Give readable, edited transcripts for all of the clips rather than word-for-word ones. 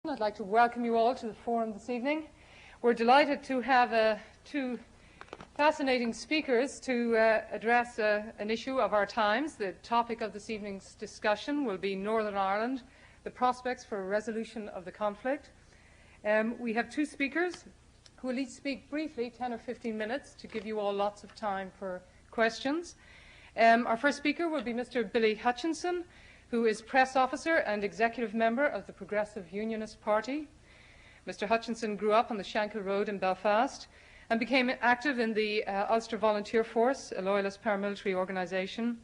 I'd like to welcome you all to the forum this evening. We're delighted to have two fascinating speakers to address an issue of our times. The topic of this evening's discussion will be Northern Ireland, the prospects for a resolution of the conflict. We have two speakers who will each speak briefly, 10 or 15 minutes, to give you all lots of time for questions. Our first speaker will be Mr. Billy Hutchinson, who is press officer and executive member of the Progressive Unionist Party. Mr. Hutchinson grew up on the Shankill Road in Belfast and became active in the Ulster Volunteer Force, a loyalist paramilitary organisation.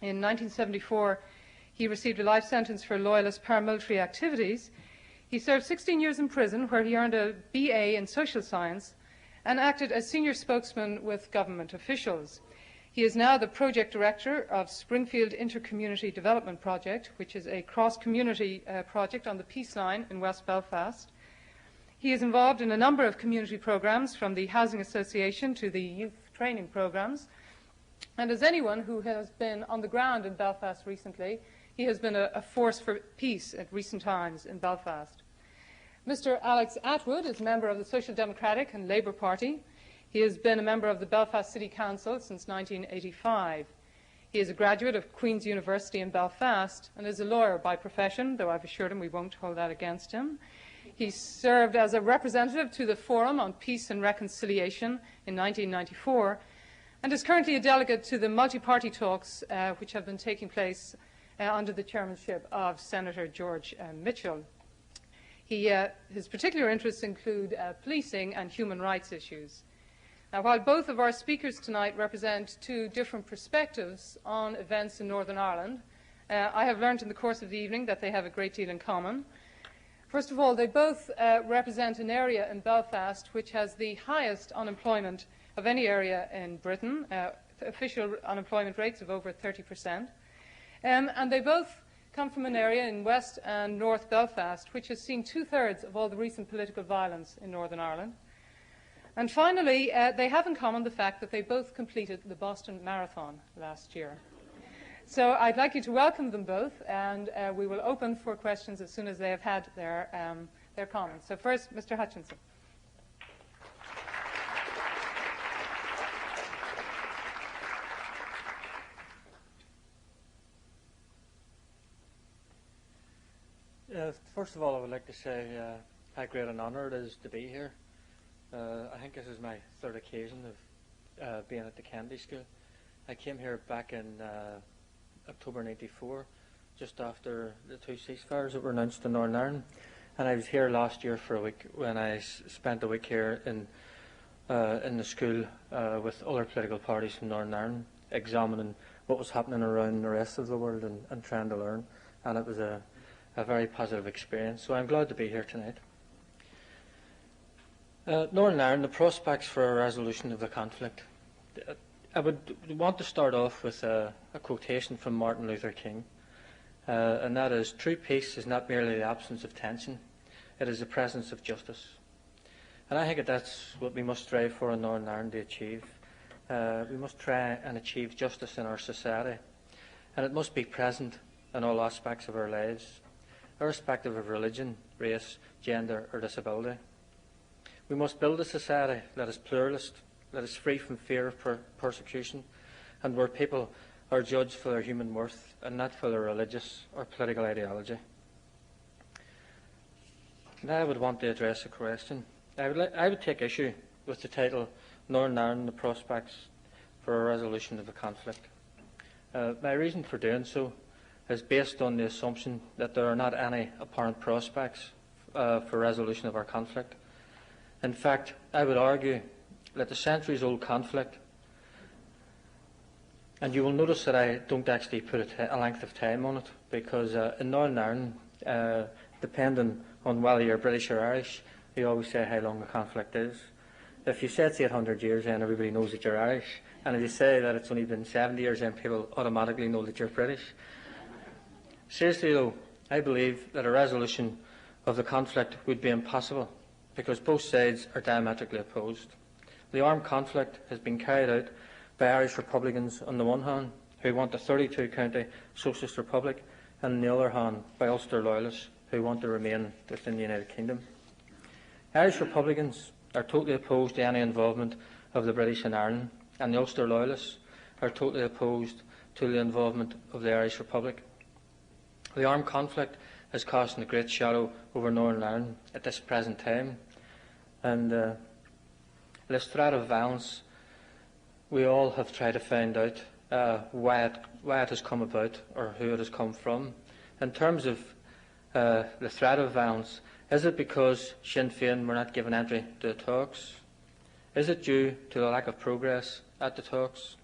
In 1974, he received a life sentence for loyalist paramilitary activities. He served 16 years in prison, where he earned a BA in social science and acted as senior spokesman with government officials. He is now the project director of Springfield Intercommunity Development Project, which is a cross-community project on the Peace Line in West Belfast. He is involved in a number of community programs, from the Housing Association to the youth training programs. And as anyone who has been on the ground in Belfast recently, he has been a force for peace at recent times in Belfast. Mr. Alex Atwood is a member of the Social Democratic and Labour Party. He has been a member of the Belfast City Council since 1985. He is a graduate of Queen's University in Belfast and is a lawyer by profession, though I've assured him we won't hold that against him. He served as a representative to the Forum on Peace and Reconciliation in 1994 and is currently a delegate to the multi-party talks which have been taking place under the chairmanship of Senator George Mitchell. His particular interests include policing and human rights issues. Now, while both of our speakers tonight represent two different perspectives on events in Northern Ireland, I have learned in the course of the evening that they have a great deal in common. First of all, they both represent an area in Belfast which has the highest unemployment of any area in Britain, official unemployment rates of over 30%. And they both come from an area in West and North Belfast which has seen two-thirds of all the recent political violence in Northern Ireland. And finally, they have in common the fact that they both completed the Boston Marathon last year. So I'd like you to welcome them both, and we will open for questions as soon as they have had their comments. So first, Mr. Hutchinson. First of all, I would like to say how great an honour it is to be here. I think this is my third occasion of being at the Kennedy School. I came here back in October '94, just after the two ceasefires that were announced in Northern Ireland. And I was here last year for a week when I spent a week here in the school with other political parties from Northern Ireland, examining what was happening around the rest of the world and trying to learn. And it was a very positive experience. So I'm glad to be here tonight. Northern Ireland, the prospects for a resolution of the conflict. I would want to start off with a quotation from Martin Luther King, and that is, "True peace is not merely the absence of tension, it is the presence of justice." And I think that that's what we must strive for in Northern Ireland to achieve. We must try and achieve justice in our society, and it must be present in all aspects of our lives, irrespective of religion, race, gender or disability. We must build a society that is pluralist, that is free from fear of persecution, and where people are judged for their human worth and not for their religious or political ideology. Now I would want to address a question. I would take issue with the title, Northern Ireland, the prospects for a resolution of the conflict. My reason for doing so is based on the assumption that there are not any apparent prospects for resolution of our conflict. In fact, I would argue that the centuries-old conflict, and you will notice that I don't actually put a length of time on it, because in Northern Ireland, depending on whether you're British or Irish, you always say how long the conflict is. If you say it's 800 years, then everybody knows that you're Irish, and if you say that it's only been 70 years, then people automatically know that you're British. Seriously though, I believe that a resolution of the conflict would be impossible, because both sides are diametrically opposed. The armed conflict has been carried out by Irish Republicans on the one hand, who want a 32-county socialist republic, and on the other hand by Ulster loyalists, who want to remain within the United Kingdom. Irish Republicans are totally opposed to any involvement of the British in Ireland, and the Ulster Loyalists are totally opposed to the involvement of the Irish Republic. The armed conflict is casting a great shadow over Northern Ireland at this present time, and this threat of violence, we all have tried to find out why it has come about or who it has come from. In terms of the threat of violence, is it because Sinn Féin were not given entry to the talks? Is it due to the lack of progress at the talks?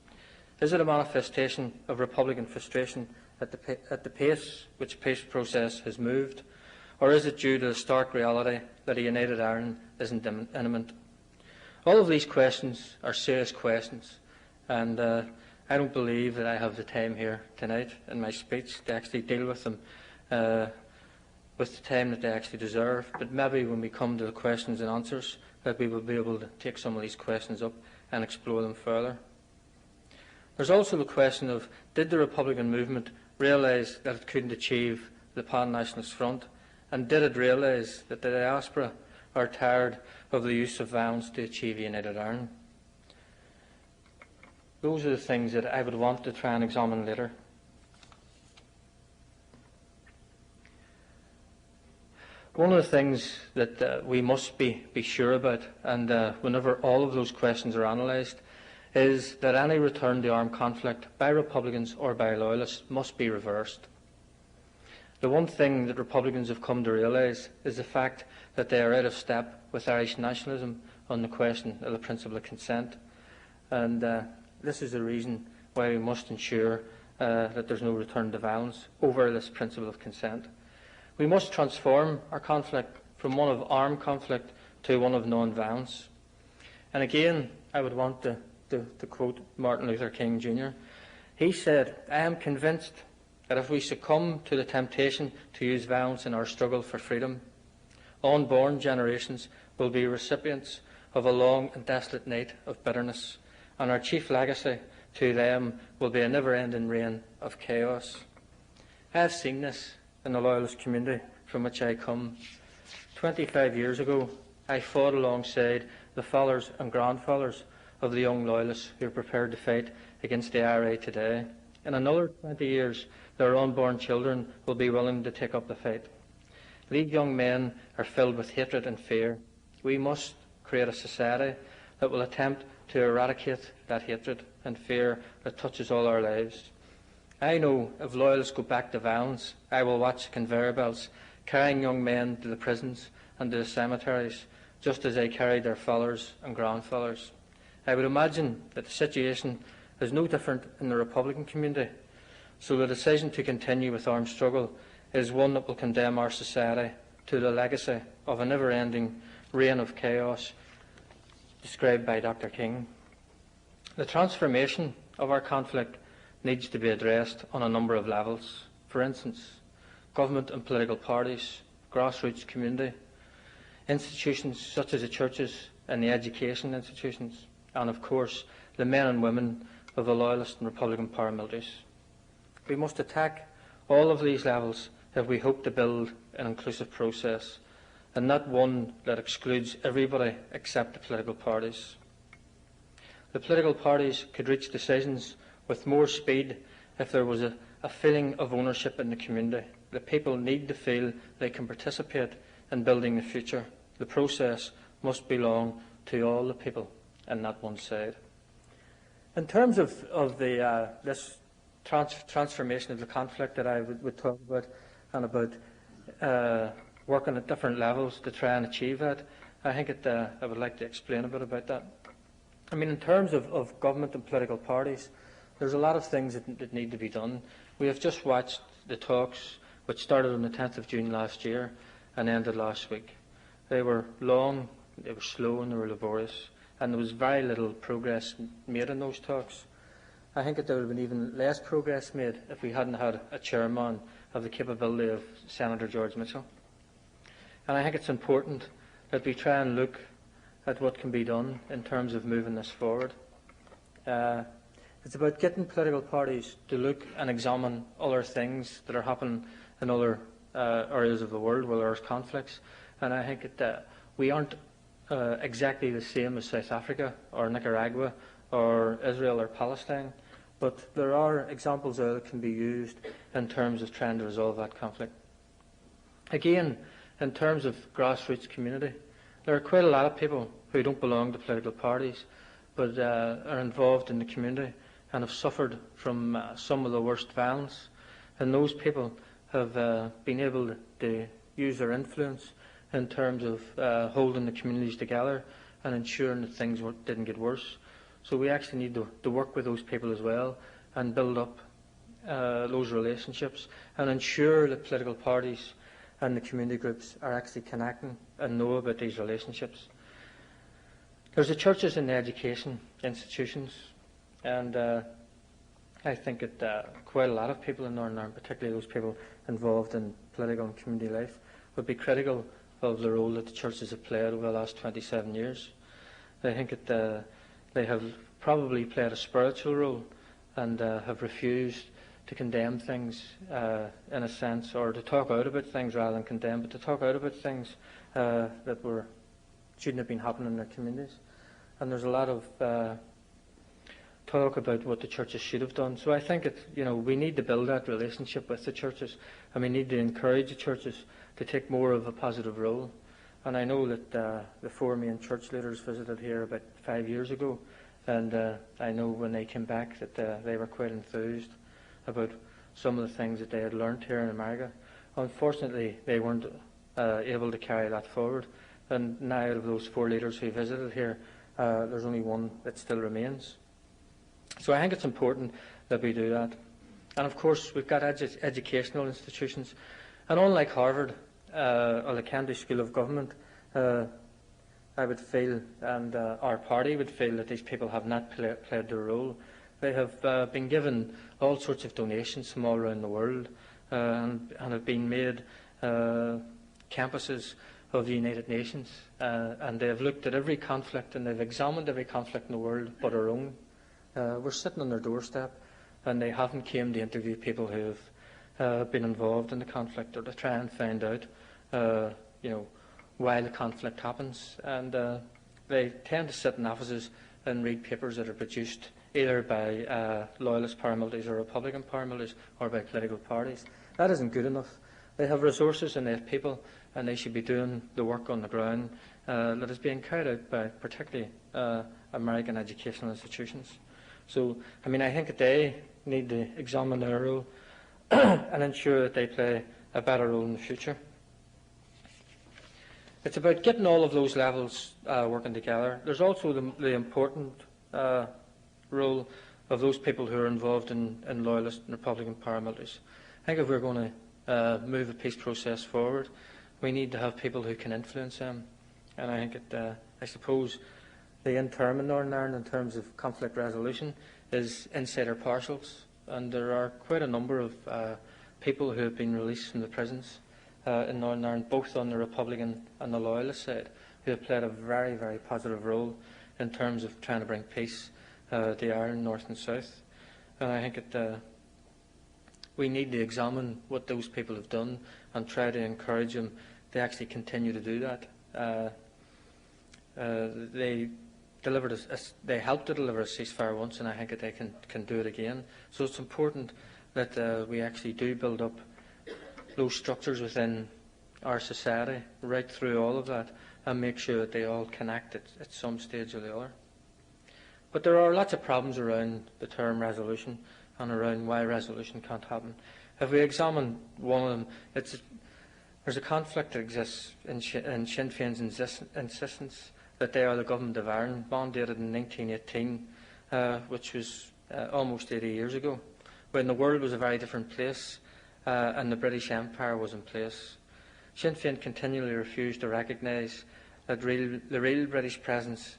Is it a manifestation of Republican frustration at the pace which peace process has moved? Or is it due to the stark reality that a united Ireland isn't imminent? All of these questions are serious questions, and I don't believe that I have the time here tonight in my speech to actually deal with them with the time that they actually deserve. But maybe when we come to the questions and answers, that we will be able to take some of these questions up and explore them further. There's also the question of, did the Republican movement realise that it couldn't achieve the pan-nationalist front, and did it realise that the diaspora are tired of the use of violence to achieve a united Ireland? Those are the things that I would want to try and examine later. One of the things that we must be sure about, and whenever all of those questions are analysed, is that any return to armed conflict by Republicans or by Loyalists must be reversed. The one thing that Republicans have come to realise is the fact that they are out of step with Irish nationalism on the question of the principle of consent. And this is the reason why we must ensure that there is no return to violence over this principle of consent. We must transform our conflict from one of armed conflict to one of non-violence. And again, I would want to quote Martin Luther King Jr. He said, "I am convinced that if we succumb to the temptation to use violence in our struggle for freedom, unborn generations will be recipients of a long and desolate night of bitterness, and our chief legacy to them will be a never-ending reign of chaos." I have seen this in the Loyalist community from which I come. 25 years ago, I fought alongside the fathers and grandfathers of the young Loyalists who are prepared to fight against the IRA today. In another 20 years, their unborn children will be willing to take up the fight. These young men are filled with hatred and fear. We must create a society that will attempt to eradicate that hatred and fear that touches all our lives. I know if Loyalists go back to violence, I will watch conveyor belts carrying young men to the prisons and to the cemeteries, just as they carried their fathers and grandfathers. I would imagine that the situation is no different in the Republican community, so the decision to continue with armed struggle is one that will condemn our society to the legacy of a never-ending reign of chaos described by Dr. King. The transformation of our conflict needs to be addressed on a number of levels. For instance, government and political parties, grassroots community, institutions such as the churches and the education institutions, and of course the men and women of the Loyalist and Republican paramilitaries. We must attack all of these levels if we hope to build an inclusive process, and not one that excludes everybody except the political parties. The political parties could reach decisions with more speed if there was a feeling of ownership in the community. The people need to feel they can participate in building the future. The process must belong to all the people and not one side. In terms of this transformation of the conflict that I would talk about, and about working at different levels to try and achieve that, I think I would like to explain a bit about that. I mean, in terms of government and political parties, there's a lot of things that need to be done. We have just watched the talks, which started on the 10th of June last year and ended last week. They were long, they were slow, and they were laborious, and there was very little progress made in those talks. I think that there would have been even less progress made if we hadn't had a chairman of the capability of Senator George Mitchell. And I think it's important that we try and look at what can be done in terms of moving this forward. It's about getting political parties to look and examine other things that are happening in other areas of the world where there's conflicts, and I think that we aren't exactly the same as South Africa or Nicaragua or Israel or Palestine, but there are examples there that can be used in terms of trying to resolve that conflict. Again, in terms of grassroots community, there are quite a lot of people who don't belong to political parties, but are involved in the community and have suffered from some of the worst violence. And those people have been able to use their influence in terms of holding the communities together and ensuring that things didn't get worse. So we actually need to work with those people as well and build up those relationships and ensure that political parties and the community groups are actually connecting and know about these relationships. There's the churches and the education institutions, and I think that quite a lot of people in Northern Ireland, particularly those people involved in political and community life, would be critical of the role that the churches have played over the last 27 years. I think that they have probably played a spiritual role and have refused to condemn things in a sense, or to talk out about things rather than condemn, but to talk out about things that shouldn't have been happening in their communities. And there's a lot of talk about what the churches should have done. So I think we need to build that relationship with the churches, and we need to encourage the churches to take more of a positive role. And I know that the four main church leaders visited here about 5 years ago, and I know when they came back that they were quite enthused about some of the things that they had learnt here in America. Unfortunately, they weren't able to carry that forward, and now out of those four leaders who visited here, there's only one that still remains. So I think it's important that we do that. And of course, we've got educational institutions, and unlike Harvard or the Kennedy School of Government, I would feel, and our party would feel, that these people have not played their role. They have been given all sorts of donations from all around the world and have been made campuses of the United Nations. And they have looked at every conflict and they've examined every conflict in the world but our own. We're sitting on their doorstep, and they haven't came to interview people who have been involved in the conflict or to try and find out why the conflict happens. And they tend to sit in offices and read papers that are produced either by loyalist paramilitaries or Republican paramilitaries or by political parties. That isn't good enough. They have resources and they have people, and they should be doing the work on the ground that is being carried out by particularly American educational institutions. So, I think that they need to examine their role and ensure that they play a better role in the future. It's about getting all of those levels working together. There's also the important role of those people who are involved in loyalist and Republican paramilitaries. I think if we're going to move the peace process forward, we need to have people who can influence them. And I think that, I suppose, the end term in Northern Ireland in terms of conflict resolution is insider parcels. And there are quite a number of people who have been released from the prisons in Northern Ireland, both on the Republican and the Loyalist side, who have played a very, very positive role in terms of trying to bring peace to Ireland, North and South. And I think that we need to examine what those people have done and try to encourage them to actually continue to do that. They helped to deliver a ceasefire once, and I think that they can do it again. So it's important that we actually do build up those structures within our society, right through all of that, and make sure that they all connect at some stage or the other. But there are lots of problems around the term resolution and around why resolution can't happen. If we examine one of them, there's a conflict that exists in Sinn Féin's insistence that they are the government of Ireland, mandated in 1918, which was almost 80 years ago, when the world was a very different place and the British Empire was in place. Sinn Féin continually refused to recognise that the real British presence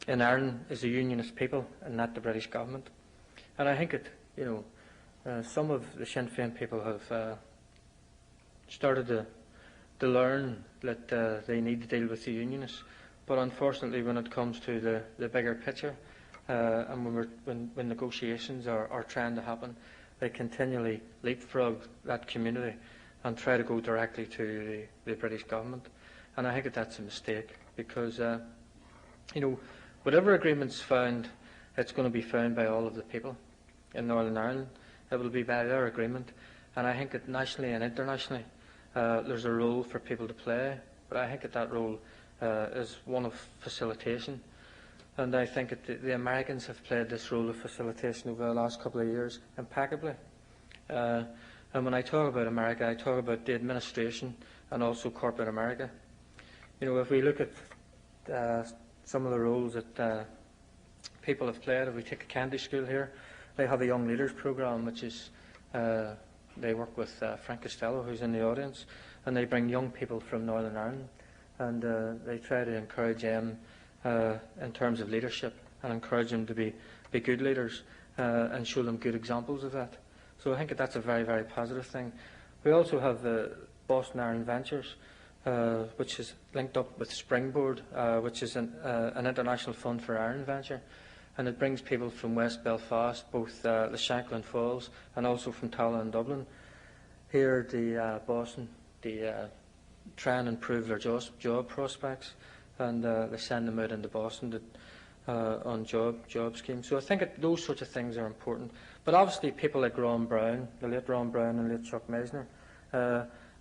in Ireland is the Unionist people and not the British government. And I think that some of the Sinn Féin people have started to learn that they need to deal with the Unionists. But unfortunately, when it comes to the bigger picture, and when negotiations are trying to happen, they continually leapfrog that community and try to go directly to the British government. And I think that that's a mistake, because whatever agreement's found, it's going to be found by all of the people in Northern Ireland. It will be by their agreement. And I think that nationally and internationally there's a role for people to play, but I think that role is one of facilitation. And I think that the Americans have played this role of facilitation over the last couple of years impeccably. And when I talk about America, I talk about the administration and also corporate America. If we look at some of the roles that people have played, if we take a Kennedy School here, they have a Young Leaders Programme, which is, they work with Frank Costello, who's in the audience, and they bring young people from Northern Ireland, and they try to encourage them in terms of leadership, and encourage them to be good leaders, and show them good examples of that. So I think that's a very, very positive thing. We also have the Boston Iron Ventures, which is linked up with Springboard, which is an international fund for iron venture, and it brings people from West Belfast, both the Shanklin Falls and also from Tala and Dublin, here to Boston, to try and improve their job prospects, and they send them out into Boston on job schemes. So I think those sorts of things are important. But obviously people like Ron Brown, the late Ron Brown and late Chuck Meisner,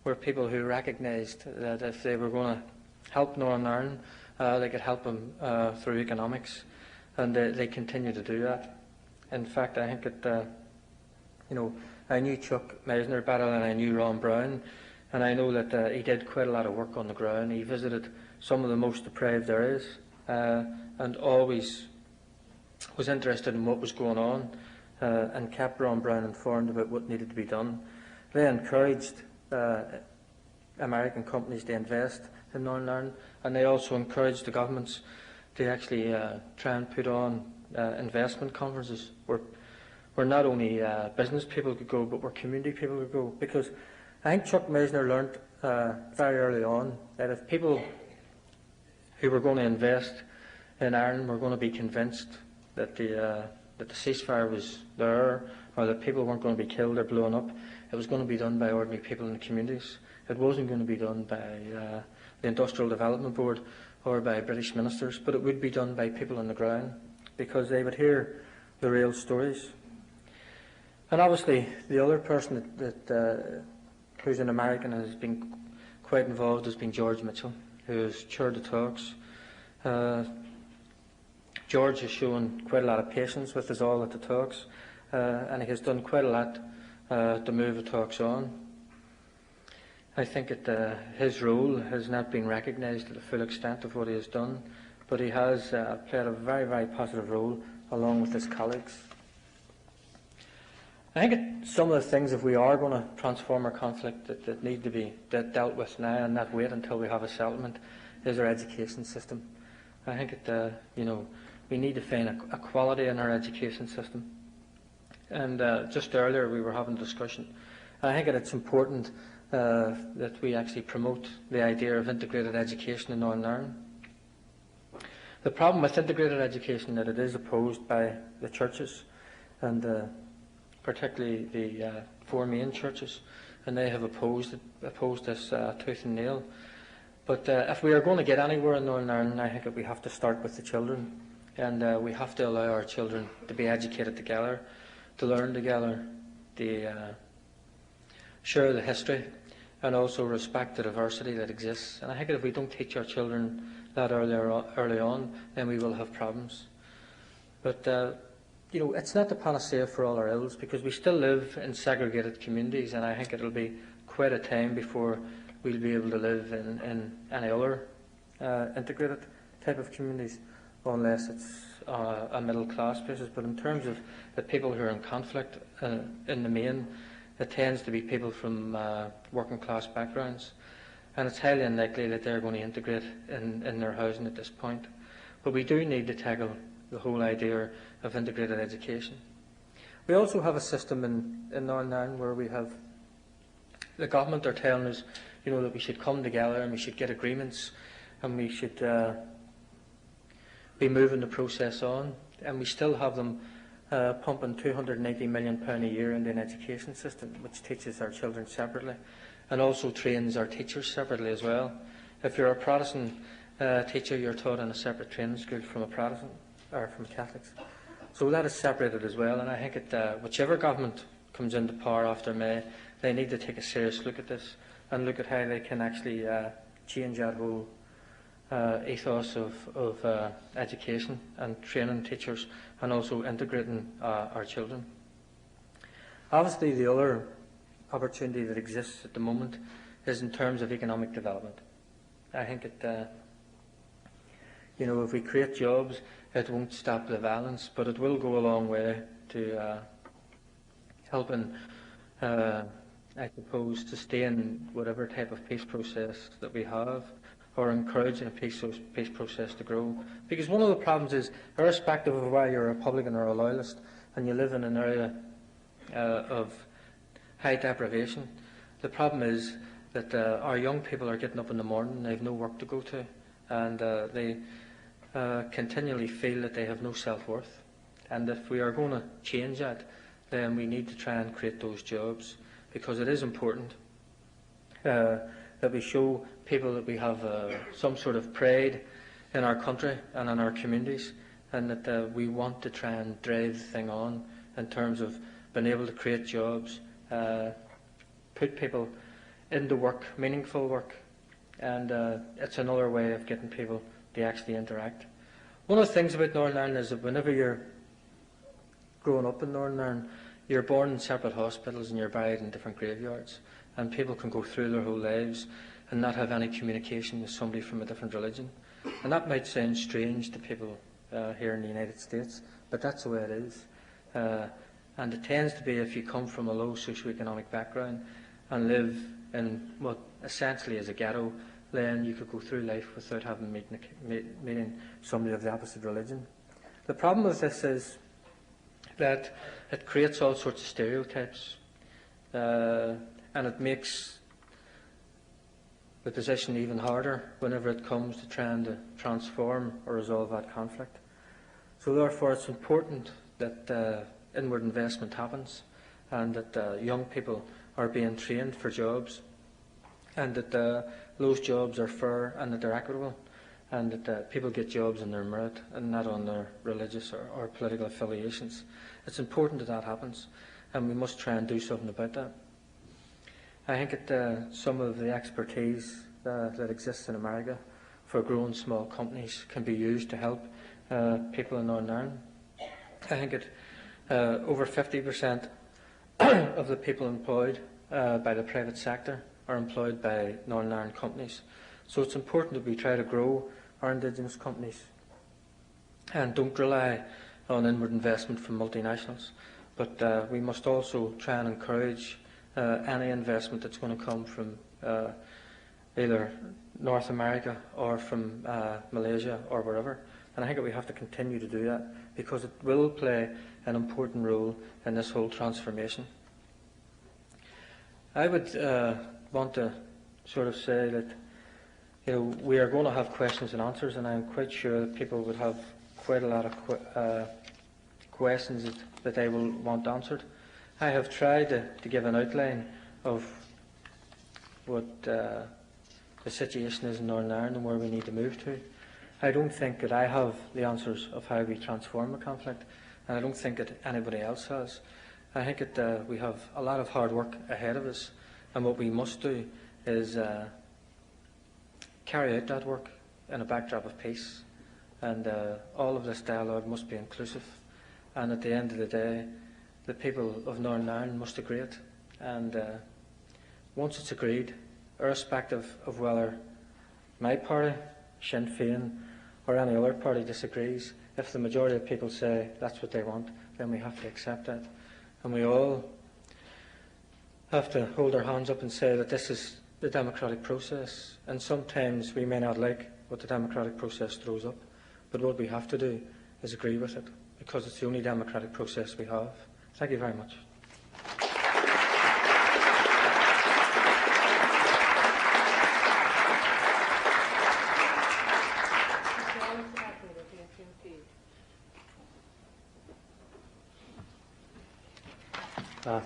were people who recognised that if they were going to help Northern Ireland, they could help them through economics, and they continue to do that. In fact, I think that I knew Chuck Meisner better than I knew Ron Brown, and I know that he did quite a lot of work on the ground. He visited some of the most deprived areas, and always was interested in what was going on, and kept Ron Brown informed about what needed to be done. They encouraged American companies to invest in Northern Ireland, and they also encouraged the governments to actually try and put on investment conferences where not only business people could go, but where community people could go. Because I think Chuck Meisner learnt very early on that if people who were going to invest in Ireland were going to be convinced that the ceasefire was there, or that people weren't going to be killed or blown up, it was going to be done by ordinary people in the communities. It wasn't going to be done by the Industrial Development Board or by British ministers, but it would be done by people on the ground, because they would hear the real stories. And obviously, the other person who's an American and has been quite involved has been George Mitchell, who has chaired the talks. George has shown quite a lot of patience with us all at the talks, and he has done quite a lot to move the talks on. I think that his role has not been recognised to the full extent of what he has done, but he has played a very, very positive role along with his colleagues. I think that some of the things, if we are going to transform our conflict, that need to be dealt with now and not wait until we have a settlement, is our education system. I think that we need to find a quality in our education system. And just earlier we were having a discussion. I think that it's important that we actually promote the idea of integrated education in Northern Ireland. The problem with integrated education is that it is opposed by the churches, and particularly the four main churches, and they have opposed this tooth and nail. But if we are going to get anywhere in Northern Ireland, I think that we have to start with the children, and we have to allow our children to be educated together, to learn together, to share the history, and also respect the diversity that exists. And I think that if we don't teach our children that early on, then we will have problems. But it's not the panacea for all our ills, because we still live in segregated communities, and I think it'll be quite a time before we'll be able to live in any other integrated type of communities, unless it's a middle class basis. But in terms of the people who are in conflict, in the main, it tends to be people from working class backgrounds, and it's highly unlikely that they're going to integrate in their housing at this point. But we do need to tackle the whole idea of integrated education. We also have a system in Northern Ireland where we have the government are telling us, that we should come together and we should get agreements, and we should be moving the process on, and we still have them pumping £280 million a year into an education system which teaches our children separately. and also trains our teachers separately as well. If you're a Protestant teacher, you're taught in a separate training school from a Protestant or from Catholics. So that is separated as well, and I think whichever government comes into power after May, they need to take a serious look at this and look at how they can actually change that whole ethos of education and training teachers, and also integrating our children. Obviously, the other opportunity that exists at the moment is in terms of economic development. I think if we create jobs, it won't stop the violence, but it will go a long way to helping, I suppose, sustain whatever type of peace process that we have, or encouraging a peace process to grow. Because one of the problems is, irrespective of whether you're a Republican or a Loyalist, and you live in an area of high deprivation, the problem is that our young people are getting up in the morning, they have no work to go to, and they continually feel that they have no self-worth. And if we are going to change that, then we need to try and create those jobs, because it is important that we show people that we have some sort of pride in our country and in our communities, and that we want to try and drive the thing on in terms of being able to create jobs, put people into work, meaningful work, and it's another way of getting people to actually interact. One of the things about Northern Ireland is that whenever you're growing up in Northern Ireland, you're born in separate hospitals and you're buried in different graveyards, and people can go through their whole lives and not have any communication with somebody from a different religion. And that might sound strange to people here in the United States, but that's the way it is. And it tends to be, if you come from a low socioeconomic background and live in what essentially is a ghetto, then you could go through life without having meeting somebody of the opposite religion. The problem with this is that it creates all sorts of stereotypes, and it makes the position even harder whenever it comes to trying to transform or resolve that conflict. So therefore it's important that inward investment happens, and that young people are being trained for jobs, and that those jobs are fair and that they're equitable, and that people get jobs on their merit and not on their religious or political affiliations. It's important that that happens, and we must try and do something about that. I think that some of the expertise that exists in America for growing small companies can be used to help people in Northern Ireland. I think over 50% of the people employed by the private sector are employed by Northern Ireland companies. So it's important that we try to grow our indigenous companies and don't rely on inward investment from multinationals. But we must also try and encourage any investment that's going to come from either North America or from Malaysia or wherever. And I think that we have to continue to do that, because it will play an important role in this whole transformation. I would want to sort of say that we are going to have questions and answers, and I'm quite sure that people would have quite a lot of questions that they will want answered. I have tried to give an outline of what the situation is in Northern Ireland and where we need to move to. I don't think that I have the answers of how we transform a conflict, and I don't think that anybody else has. I think that we have a lot of hard work ahead of us, and what we must do is carry out that work in a backdrop of peace, and all of this dialogue must be inclusive, and at the end of the day the people of Northern Ireland must agree it, and once it's agreed, irrespective of whether my party, Sinn Féin, or any other party disagrees, if the majority of people say that's what they want, then we have to accept that. And we all have to hold our hands up and say that this is the democratic process. And sometimes we may not like what the democratic process throws up, but what we have to do is agree with it, because it's the only democratic process we have. Thank you very much.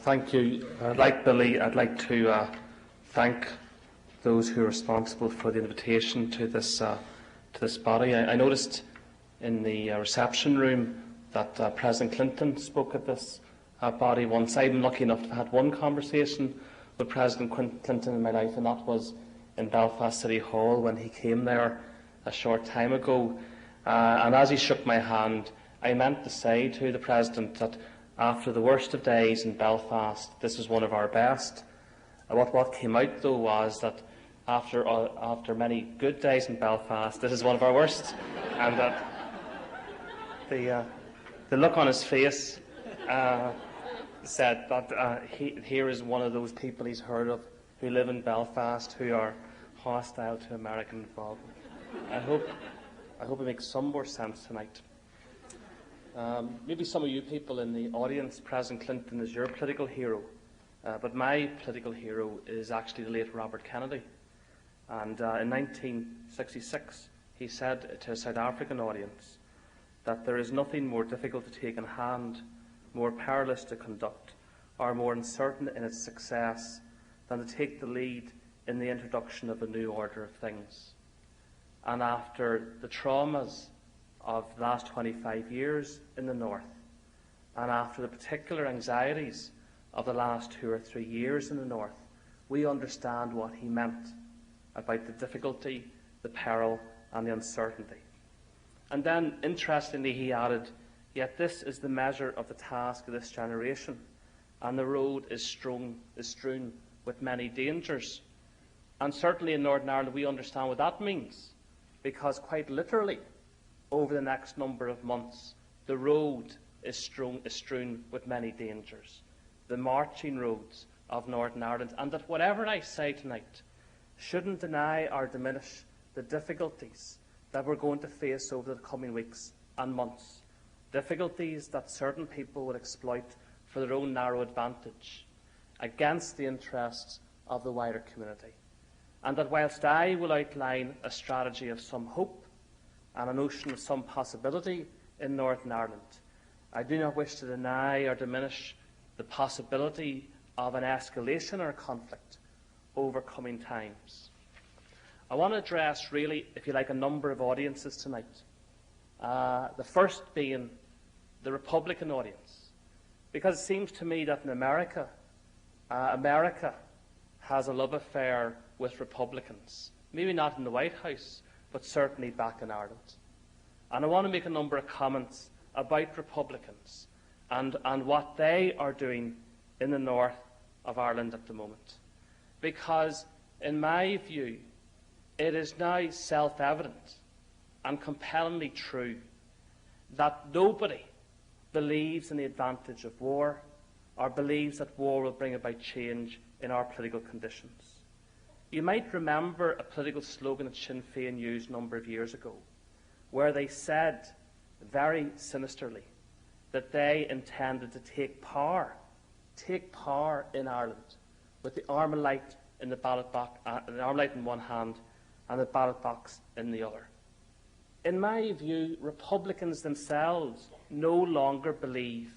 Thank you. Like Billy, I'd like to thank those who are responsible for the invitation to this body. I noticed in the reception room that President Clinton spoke at this body once. I'm lucky enough to have had one conversation with President Clinton in my life, and that was in Belfast City Hall when he came there a short time ago. And as he shook my hand, I meant to say to the President that after the worst of days in Belfast, this is one of our best. What came out, though, was that after many good days in Belfast, this is one of our worst. And that the look on his face said that here is one of those people he's heard of who live in Belfast who are hostile to American involvement. I hope it makes some more sense tonight. Maybe some of you people in the audience, President Clinton is your political hero, but my political hero is actually the late Robert Kennedy. And in 1966, he said to a South African audience that there is nothing more difficult to take in hand, more perilous to conduct, or more uncertain in its success than to take the lead in the introduction of a new order of things. And after the traumas of the last 25 years in the North, and after the particular anxieties of the last 2 or 3 years in the North, we understand what he meant about the difficulty, the peril, and the uncertainty. And then, interestingly, he added, "Yet this is the measure of the task of this generation, and the road is strewn with many dangers." And certainly in Northern Ireland we understand what that means, because quite literally, over the next number of months, the road is strewn with many dangers, the marching roads of Northern Ireland, and that whatever I say tonight shouldn't deny or diminish the difficulties that we're going to face over the coming weeks and months, difficulties that certain people would exploit for their own narrow advantage against the interests of the wider community. And that whilst I will outline a strategy of some hope and a notion of some possibility in Northern Ireland, I do not wish to deny or diminish the possibility of an escalation or a conflict over coming times. I want to address, really, if you like, a number of audiences tonight. The first being the Republican audience, because it seems to me that in America, America has a love affair with Republicans. Maybe not in the White House, but certainly back in Ireland. And I want to make a number of comments about Republicans and what they are doing in the north of Ireland at the moment. Because, in my view, it is now self-evident and compellingly true that nobody believes in the advantage of war or believes that war will bring about change in our political conditions. You might remember a political slogan that Sinn Féin used a number of years ago, where they said very sinisterly that they intended to take power in Ireland with the Armalite in the ballot box, the Armalite in one hand and the ballot box in the other. In my view, Republicans themselves no longer believe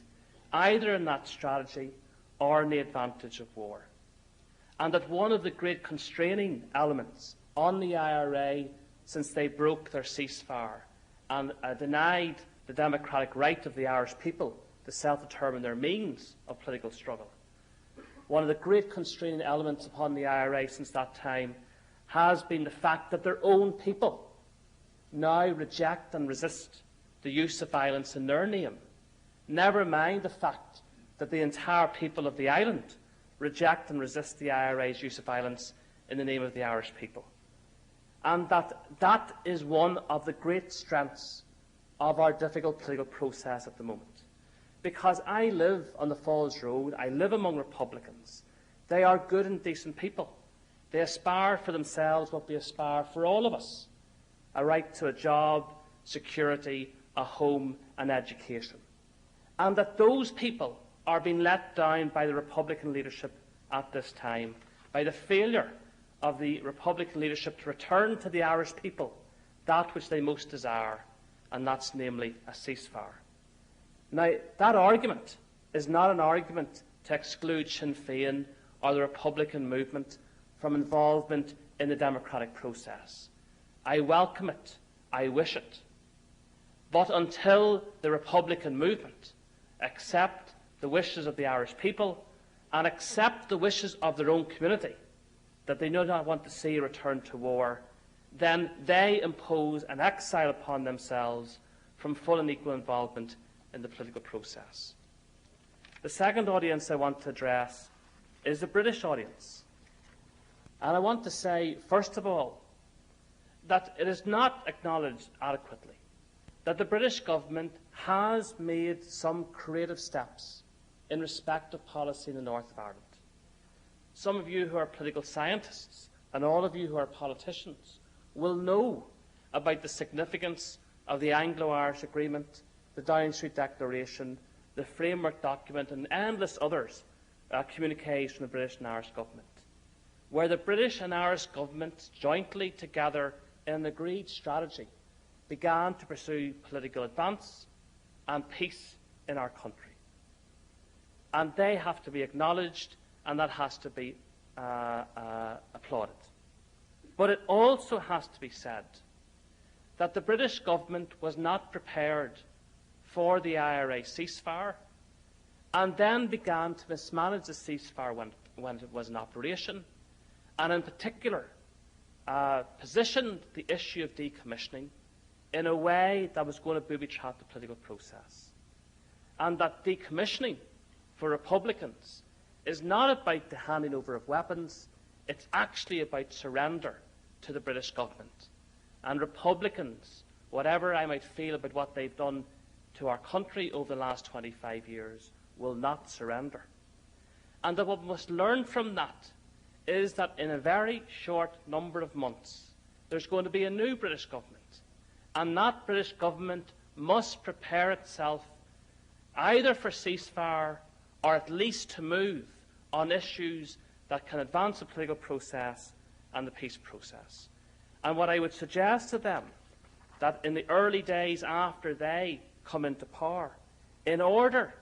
either in that strategy or in the advantage of war. And that one of the great constraining elements on the IRA since they broke their ceasefire and denied the democratic right of the Irish people to self-determine their means of political struggle, one of the great constraining elements upon the IRA since that time has been the fact that their own people now reject and resist the use of violence in their name. Never mind the fact that the entire people of the island reject and resist the IRA's use of violence in the name of the Irish people. And that is one of the great strengths of our difficult political process at the moment. Because I live on the Falls Road, I live among Republicans. They are good and decent people. They aspire for themselves what we aspire for all of us: a right to a job, security, a home and education. And that those people are being let down by the Republican leadership at this time, by the failure of the Republican leadership to return to the Irish people that which they most desire, and that's namely a ceasefire. Now, that argument is not an argument to exclude Sinn Féin or the Republican movement from involvement in the democratic process. I welcome it. I wish it. But until the Republican movement accept the wishes of the Irish people and accept the wishes of their own community, that they do not want to see a return to war, then they impose an exile upon themselves from full and equal involvement in the political process. The second audience I want to address is the British audience. And I want to say, first of all, that it is not acknowledged adequately that the British government has made some creative steps in respect of policy in the north of Ireland. Some of you who are political scientists and all of you who are politicians will know about the significance of the Anglo-Irish Agreement, the Downing Street Declaration, the Framework Document and endless others communiques from the British and Irish government, where the British and Irish governments jointly together in an agreed strategy began to pursue political advance and peace in our country. And they have to be acknowledged, and that has to be applauded. But it also has to be said that the British government was not prepared for the IRA ceasefire, and then began to mismanage the ceasefire when it was in operation, and in particular positioned the issue of decommissioning in a way that was going to booby-trap the political process. And that decommissioning for Republicans is not about the handing over of weapons, it's actually about surrender to the British government. And Republicans, whatever I might feel about what they've done to our country over the last 25 years, will not surrender. And that what we must learn from that is that in a very short number of months, there's going to be a new British government. And that British government must prepare itself either for ceasefire or at least to move on issues that can advance the political process and the peace process. And what I would suggest to them, that in the early days after they come into power, in order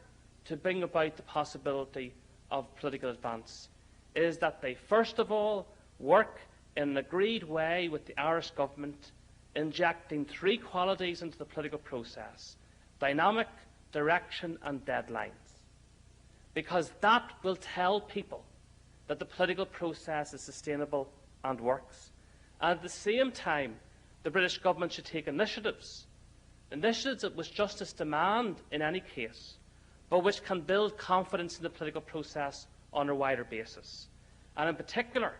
to bring about the possibility of political advance, is that they first of all work in an agreed way with the Irish government, injecting three qualities into the political process: dynamic, direction and deadlines. Because that will tell people that the political process is sustainable and works. And at the same time, the British government should take initiatives that which justice demand in any case, but which can build confidence in the political process on a wider basis. And in particular,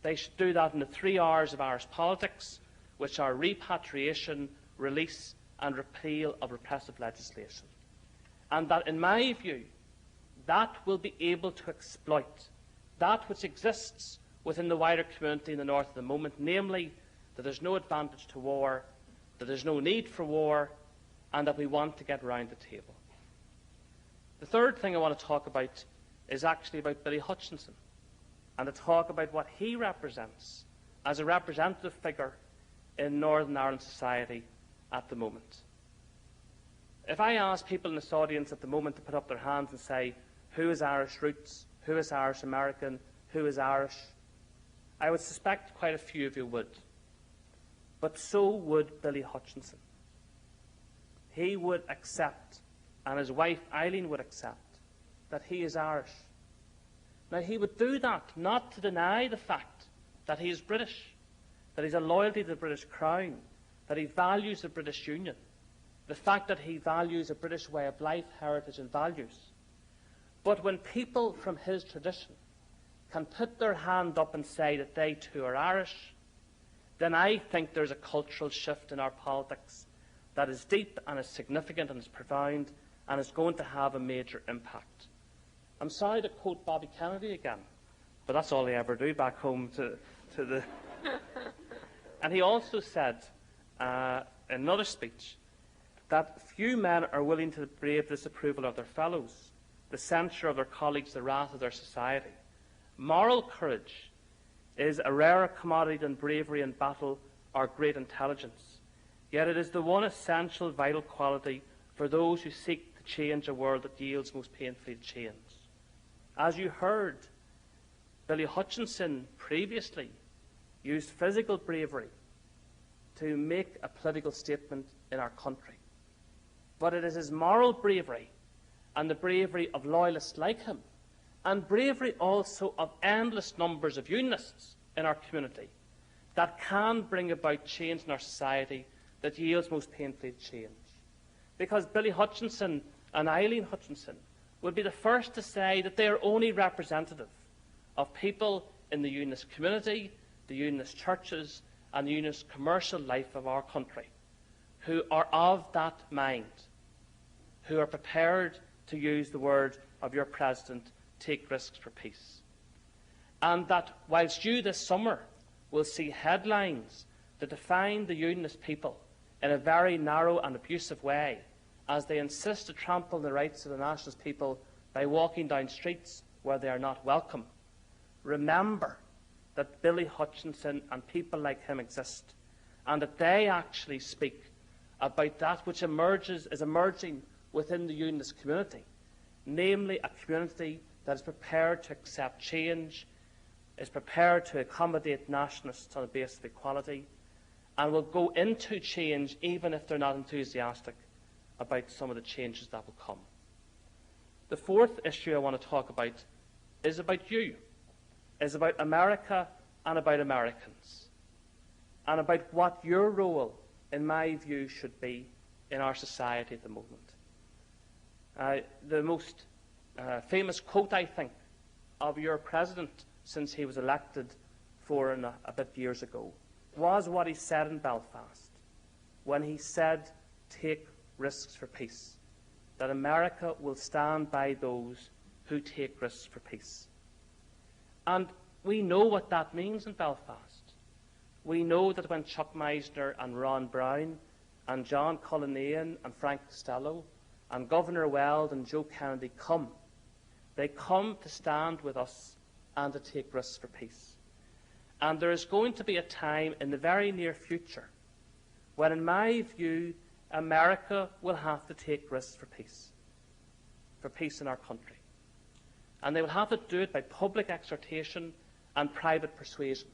they should do that in the 3 R's of Irish politics, which are repatriation, release and repeal of repressive legislation. And that, in my view, that will be able to exploit that which exists within the wider community in the north at the moment, namely that there's no advantage to war, that there's no need for war, and that we want to get round the table. The third thing I want to talk about is actually about Billy Hutchinson, and to talk about what he represents as a representative figure in Northern Ireland society at the moment. If I ask people in this audience at the moment to put up their hands and say, who is Irish roots, who is Irish American, who is Irish, I would suspect quite a few of you would. But so would Billy Hutchinson. He would accept, and his wife Eileen would accept, that he is Irish. Now, he would do that not to deny the fact that he is British, that he has a loyalty to the British Crown, that he values the British Union, the fact that he values a British way of life, heritage and values. But when people from his tradition can put their hand up and say that they too are Irish, then I think there's a cultural shift in our politics that is deep and is significant and is profound and is going to have a major impact. I'm sorry to quote Bobby Kennedy again, but that's all he ever do back home to the... And he also said in another speech that few men are willing to brave the disapproval of their fellows, the censure of their colleagues, the wrath of their society. Moral courage is a rarer commodity than bravery in battle or great intelligence. Yet it is the one essential vital quality for those who seek to change a world that yields most painfully to change. As you heard, Billy Hutchinson previously used physical bravery to make a political statement in our country. But it is his moral bravery and the bravery of loyalists like him, and bravery also of endless numbers of unionists in our community, that can bring about change in our society that yields most painfully change. Because Billy Hutchinson and Eileen Hutchinson would be the first to say that they are only representative of people in the unionist community, the unionist churches, and the unionist commercial life of our country, who are of that mind, who are prepared to use the word of your President, take risks for peace. And that whilst you this summer will see headlines that define the unionist people in a very narrow and abusive way, as they insist to trample the rights of the nationalist people by walking down streets where they are not welcome, remember that Billy Hutchinson and people like him exist, and that they actually speak about that which is emerging within the unionist community, namely a community that is prepared to accept change, is prepared to accommodate nationalists on the basis of equality, and will go into change even if they're not enthusiastic about some of the changes that will come. The fourth issue I want to talk about is about you, is about America and about Americans, and about what your role, in my view, should be in our society at the moment. The most famous quote, I think, of your president since he was elected 4 and a bit years ago was what he said in Belfast when he said, "Take risks for peace," that America will stand by those who take risks for peace. And we know what that means in Belfast. We know that when Chuck Meisner and Ron Brown and John Cullinane and Frank Costello and Governor Weld and Joe Kennedy come, they come to stand with us and to take risks for peace. And there is going to be a time in the very near future when, in my view, America will have to take risks for peace in our country. And they will have to do it by public exhortation and private persuasion.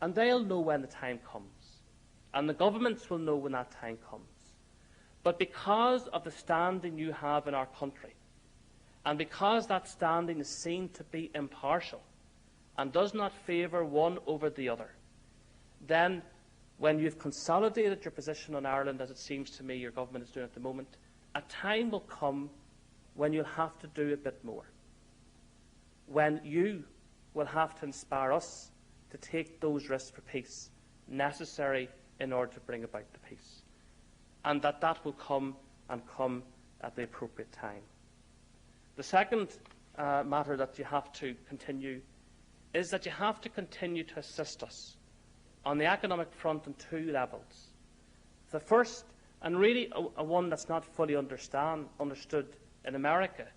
And they'll know when the time comes. And the governments will know when that time comes. But because of the standing you have in our country, and because that standing is seen to be impartial and does not favour one over the other, then when you've consolidated your position on Ireland, as it seems to me your government is doing at the moment, a time will come when you'll have to do a bit more. When you will have to inspire us to take those risks for peace necessary in order to bring about the peace. And that will come and come at the appropriate time. The second matter that you have to continue is that you have to continue to assist us on the economic front on 2 levels. The first, and really a one that's not fully understood in America,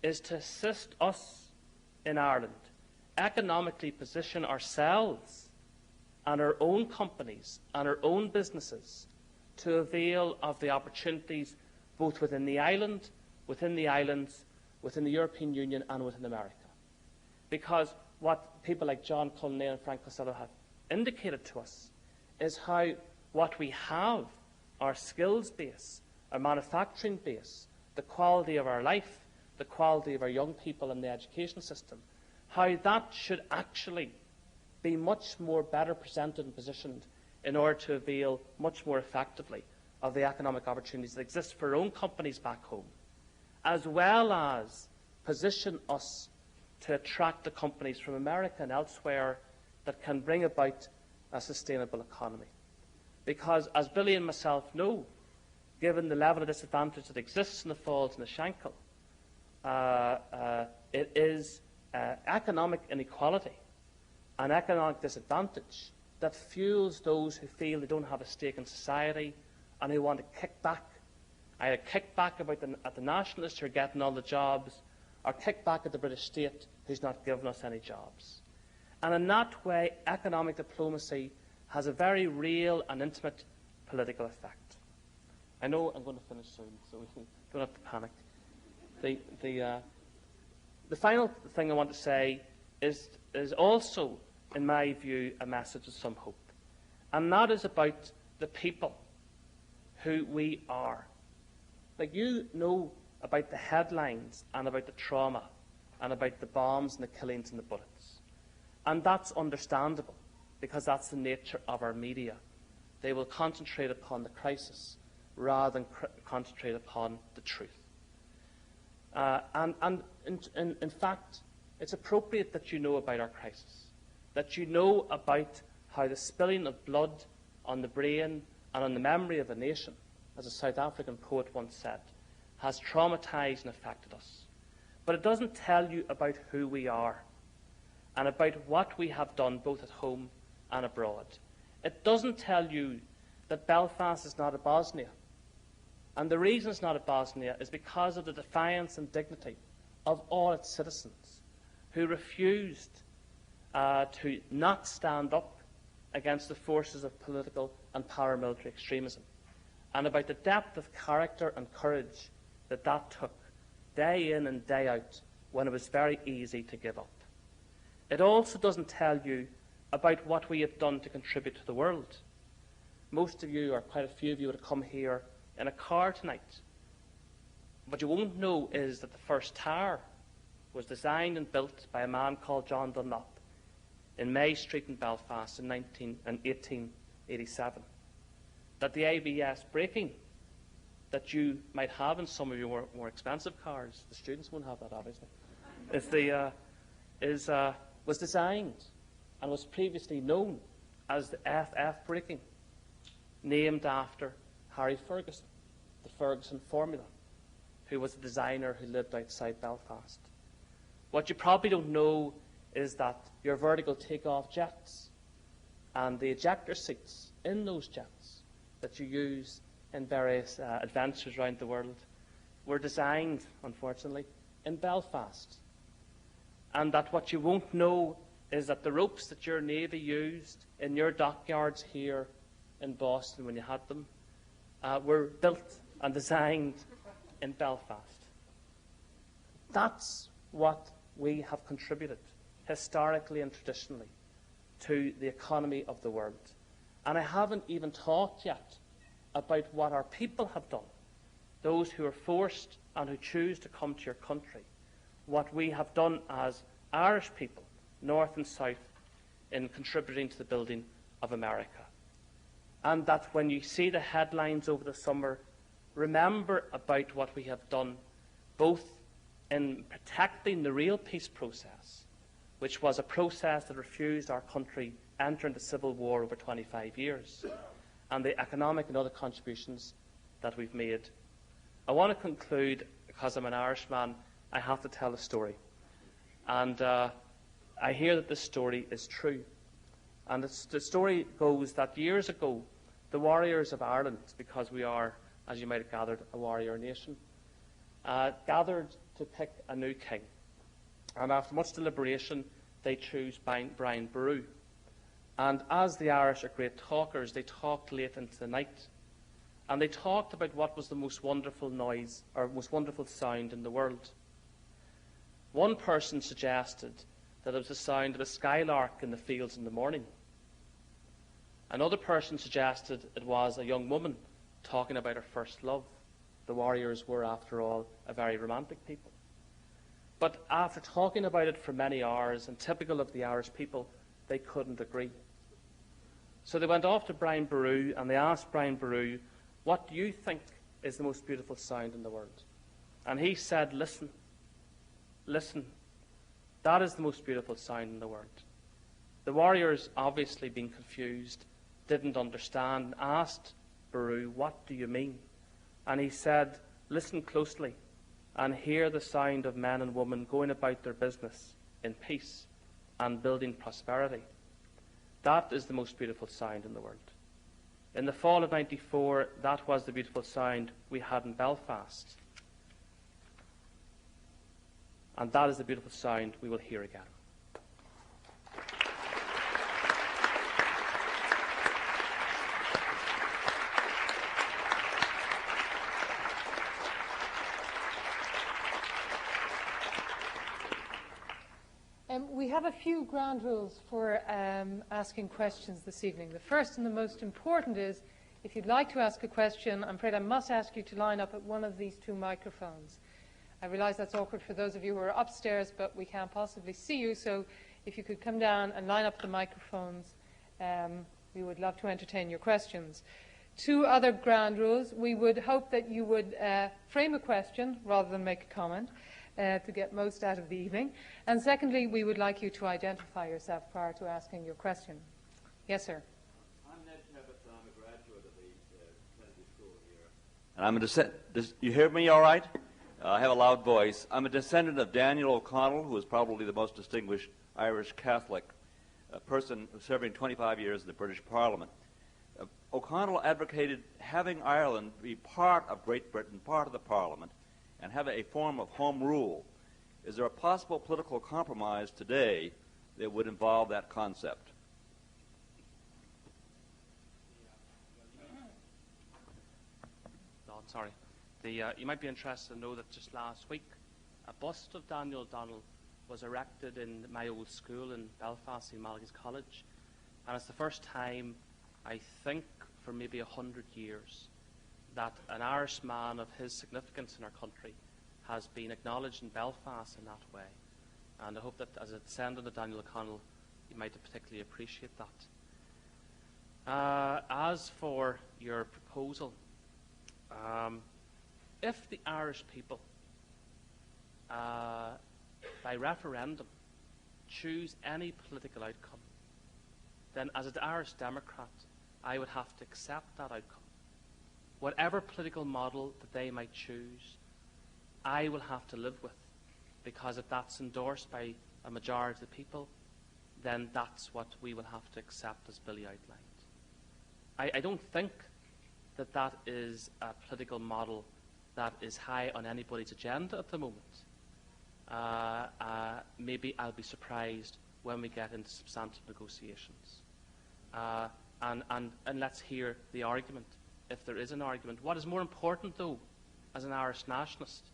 is to assist us in Ireland economically position ourselves and our own companies and our own businesses to avail of the opportunities both within the island, within the islands, within the European Union and within America. Because what people like John Cullinane and Frank Costello have indicated to us is how what we have, our skills base, our manufacturing base, the quality of our life, the quality of our young people in the education system, how that should actually be much more better presented and positioned in order to avail much more effectively of the economic opportunities that exist for our own companies back home, as well as position us to attract the companies from America and elsewhere that can bring about a sustainable economy. Because, as Billy and myself know, given the level of disadvantage that exists in the Falls and the Shankill, it is economic inequality and economic disadvantage that fuels those who feel they don't have a stake in society and who want to kick back. Either kick back at the nationalists who are getting all the jobs, or kick back at the British state who's not given us any jobs. And in that way, economic diplomacy has a very real and intimate political effect. I know I'm going to finish soon, so we don't have to panic. The final thing I want to say is also, in my view, a message of some hope. And that is about the people who we are. Like, you know about the headlines and about the trauma and about the bombs and the killings and the bullets. And that's understandable, because that's the nature of our media. They will concentrate upon the crisis rather than concentrate upon the truth. In fact, it's appropriate that you know about our crisis, that you know about how the spilling of blood on the brain and on the memory of a nation, as a South African poet once said, has traumatized and affected us. But it doesn't tell you about who we are and about what we have done both at home and abroad. It doesn't tell you that Belfast is not a Bosnia. And the reason it's not a Bosnia is because of the defiance and dignity of all its citizens who refused to not stand up against the forces of political and paramilitary extremism, and about the depth of character and courage that that took day in and day out when it was very easy to give up. It also doesn't tell you about what we have done to contribute to the world. Most of you, or quite a few of you, would have come here in a car tonight. What you won't know is that the first tower was designed and built by a man called John Dunlop in May Street in Belfast in 1887. That the ABS braking that you might have in some of your more expensive cars, the students won't have that obviously, was designed and was previously known as the FF braking, named after Harry Ferguson, the Ferguson formula, who was a designer who lived outside Belfast. What you probably don't know is that your vertical takeoff jets and the ejector seats in those jets that you use in various adventures around the world were designed, unfortunately, in Belfast. And that what you won't know is that the ropes that your Navy used in your dockyards here in Boston when you had them were built and designed in Belfast. That's what we have contributed, historically and traditionally, to the economy of the world. And I haven't even talked yet about what our people have done, those who are forced and who choose to come to your country, what we have done as Irish people, north and south, in contributing to the building of America. And that when you see the headlines over the summer, remember about what we have done, both in protecting the real peace process, which was a process that refused our country enter into civil war over 25 years, and the economic and other contributions that we've made. I want to conclude, because I'm an Irishman, I have to tell a story. And I hear that this story is true. And the story goes that years ago, the warriors of Ireland, because we are, as you might have gathered, a warrior nation, gathered to pick a new king. And after much deliberation, they chose Brian Boru. And as the Irish are great talkers, they talked late into the night. And they talked about what was the most wonderful noise, or most wonderful sound in the world. One person suggested that it was the sound of a skylark in the fields in the morning. Another person suggested it was a young woman talking about her first love. The warriors were, after all, a very romantic people. But after talking about it for many hours, and typical of the Irish people, they couldn't agree. So they went off to Brian Boru and they asked Brian Boru, what do you think is the most beautiful sound in the world? And he said, listen, listen, that is the most beautiful sound in the world. The warriors, obviously being confused, didn't understand, and asked Boru, what do you mean? And he said, listen closely and hear the sound of men and women going about their business in peace and building prosperity. That is the most beautiful sound in the world. In the fall of '94, that was the beautiful sound we had in Belfast. And that is the beautiful sound we will hear again. We had have a few ground rules for asking questions this evening. The first and the most important is, if you'd like to ask a question, I'm afraid I must ask you to line up at one of these two microphones. I realise that's awkward for those of you who are upstairs, but we can't possibly see you, so if you could come down and line up the microphones, we would love to entertain your questions. Two other ground rules. We would hope that you would frame a question rather than make a comment to get most out of the evening. And secondly, we would like you to identify yourself prior to asking your question. Yes, sir. I'm Ned Tebbett. I'm a graduate of the Kennedy School here. And I'm you hear me all right? I have a loud voice. I'm a descendant of Daniel O'Connell, who is probably the most distinguished Irish Catholic person serving 25 years in the British Parliament. O'Connell advocated having Ireland be part of Great Britain, part of the Parliament, and have a form of home rule. Is there a possible political compromise today that would involve that concept? No, sorry. You might be interested to know that just last week, a bust of Daniel O'Donnell was erected in my old school in Belfast, St. Malachy's College. And it's the first time, I think, for maybe 100 years, that an Irish man of his significance in our country has been acknowledged in Belfast in that way. And I hope that as a descendant of Daniel O'Connell, you might particularly appreciate that. As for your proposal, if the Irish people, by referendum, choose any political outcome, then as an Irish Democrat, I would have to accept that outcome. Whatever political model that they might choose, I will have to live with, because if that's endorsed by a majority of the people, then that's what we will have to accept, as Billy outlined. I don't think that that is a political model that is high on anybody's agenda at the moment. Maybe I'll be surprised when we get into substantive negotiations. And let's hear the argument, if there is an argument. What is more important, though, as an Irish nationalist,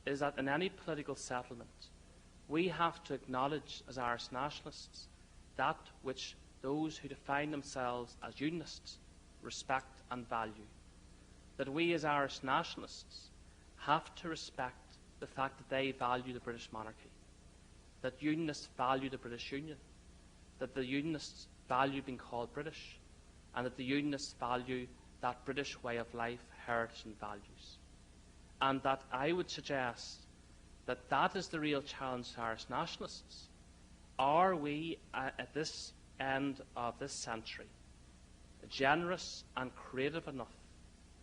is that in any political settlement, we have to acknowledge, as Irish nationalists, that which those who define themselves as unionists respect and value. That we, as Irish nationalists, have to respect the fact that they value the British monarchy, that unionists value the British Union, that the unionists value being called British, and that the unionists value that British way of life, heritage and values. And that I would suggest that that is the real challenge to Irish nationalists. Are we, at this end of this century, generous and creative enough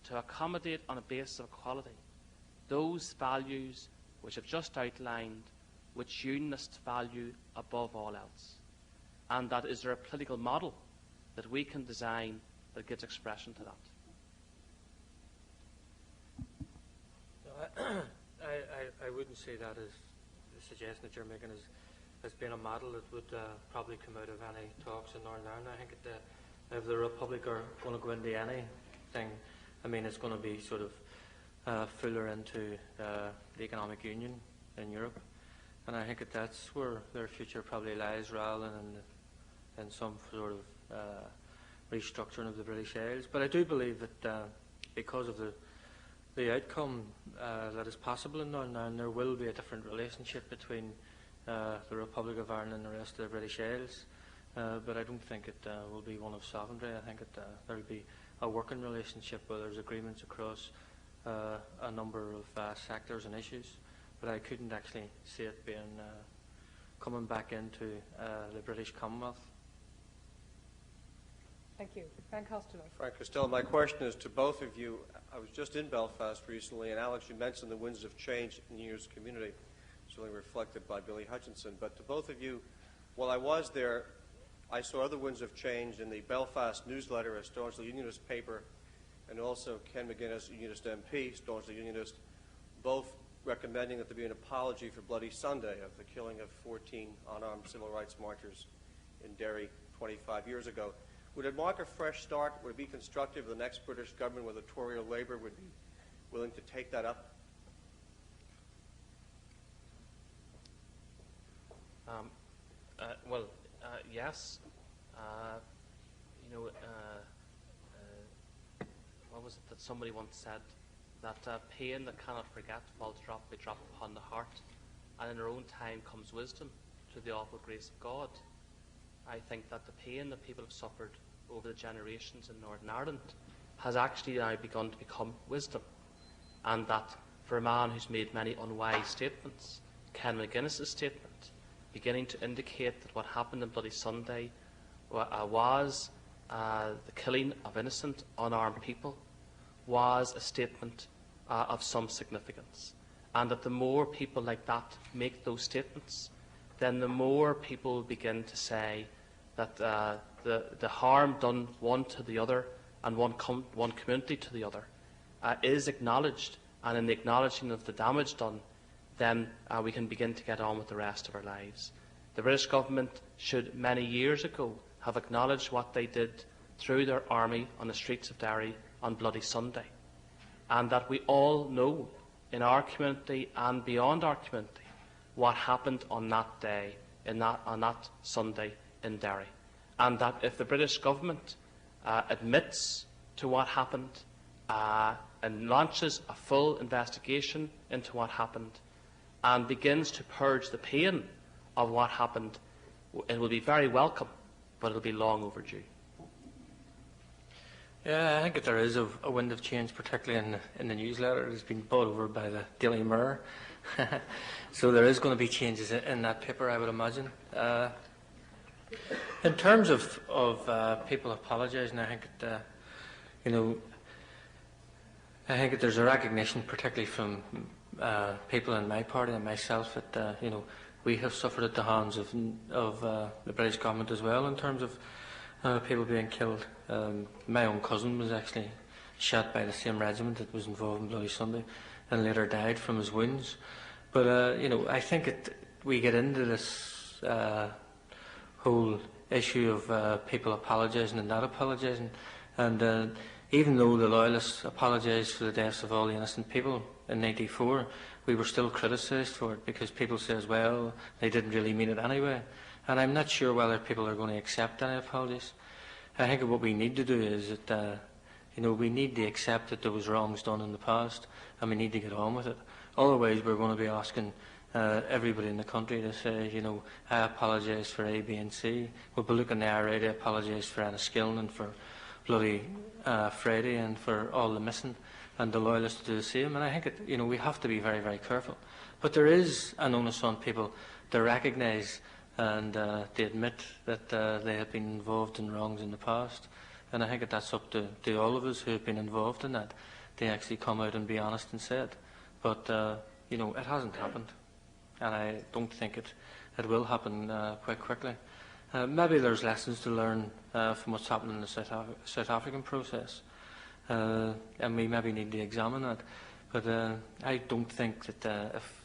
to accommodate on a basis of equality those values which I've just outlined, which unionists value above all else? And that is there a political model that we can design that gives expression to that? I wouldn't say that as the suggestion that you're making as being a model that would probably come out of any talks in Northern Ireland. I think if the Republic are going to go into anything, I mean, it's going to be sort of fuller into the economic union in Europe. And I think that's where their future probably lies, rather than in some sort of restructuring of the British Isles. But I do believe that because of the outcome that is possible in Northern Ireland, there will be a different relationship between the Republic of Ireland and the rest of the British Isles. But I don't think it will be one of sovereignty. I think there will be a working relationship where there's agreements across a number of sectors and issues. But I couldn't actually see it being coming back into the British Commonwealth. Thank you. Frank Costello. Frank Costello, my question is to both of you. I was just in Belfast recently, and Alex, you mentioned the winds of change in the unionist community, certainly reflected by Billy Hutchinson. But to both of you, while I was there, I saw other winds of change in the Belfast newsletter, a staunchly unionist paper, and also Ken McGuinness, unionist MP, staunchly unionist, both recommending that there be an apology for Bloody Sunday, of the killing of 14 unarmed civil rights marchers in Derry 25 years ago. Would it mark a fresh start? Would it be constructive of the next British government, whether Tory or Labour, would be willing to take that up? Yes. What was it that somebody once said? That pain that cannot forget falls drop by drop upon the heart, and in our own time comes wisdom through the awful grace of God. I think that the pain that people have suffered over the generations in Northern Ireland has actually now begun to become wisdom, and that for a man who's made many unwise statements, Ken McGuinness's statement, beginning to indicate that what happened on Bloody Sunday was the killing of innocent, unarmed people, was a statement of some significance. And that the more people like that make those statements, then the more people begin to say that the harm done one to the other and one community to the other is acknowledged, and in the acknowledging of the damage done, then we can begin to get on with the rest of our lives. The British government should many years ago have acknowledged what they did through their army on the streets of Derry on Bloody Sunday, and that we all know in our community and beyond our community what happened on that day, on that Sunday in Derry, and that if the British government admits to what happened and launches a full investigation into what happened and begins to purge the pain of what happened, it will be very welcome, but it will be long overdue. Yeah, I think that there is a wind of change, particularly in the newsletter. It has been bought over by the Daily Mirror. So there is going to be changes in that paper, I would imagine. In terms of people apologising, I think that, I think that there's a recognition, particularly from people in my party and myself, that we have suffered at the hands of the British government as well, in terms of people being killed. My own cousin was actually shot by the same regiment that was involved in Bloody Sunday, and later died from his wounds. But I think we get into this whole issue of people apologising and not apologising, and even though the Loyalists apologised for the deaths of all the innocent people in '94, we were still criticised for it, because people says, well, they didn't really mean it anyway. And I'm not sure whether people are going to accept any apologies. I think what we need to do is that we need to accept that there was wrongs done in the past, and we need to get on with it. Otherwise, we're going to be asking everybody in the country to say, I apologise for A, B and C. We'll be looking the IRA to apologise for Enniskillen and for bloody Friday and for all the missing, and the Loyalists do the same. And I think we have to be very, very careful. But there is an onus on people to recognise and to admit that they have been involved in wrongs in the past. And I think that's up to all of us who have been involved in that, to actually come out and be honest and say it. But, it hasn't happened. And I don't think it will happen quite quickly. Maybe there's lessons to learn from what's happened in the South African process. And we maybe need to examine that. But I don't think that if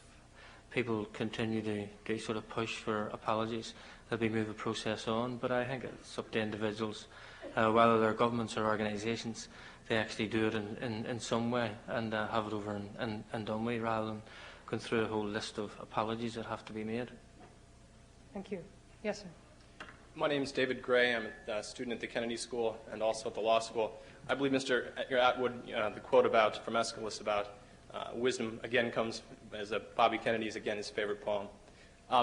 people continue to sort of push for apologies, that we move the process on. But I think it's up to individuals, whether they're governments or organisations, they actually do it in some way and have it over and done with, rather than going through a whole list of apologies that have to be made. Thank you. Yes, sir. My name is David Gray. I'm a student at the Kennedy School and also at the law school. I believe Mr. Atwood, the quote from Aeschylus about wisdom, again, comes as Bobby Kennedy's, again, his favorite poem.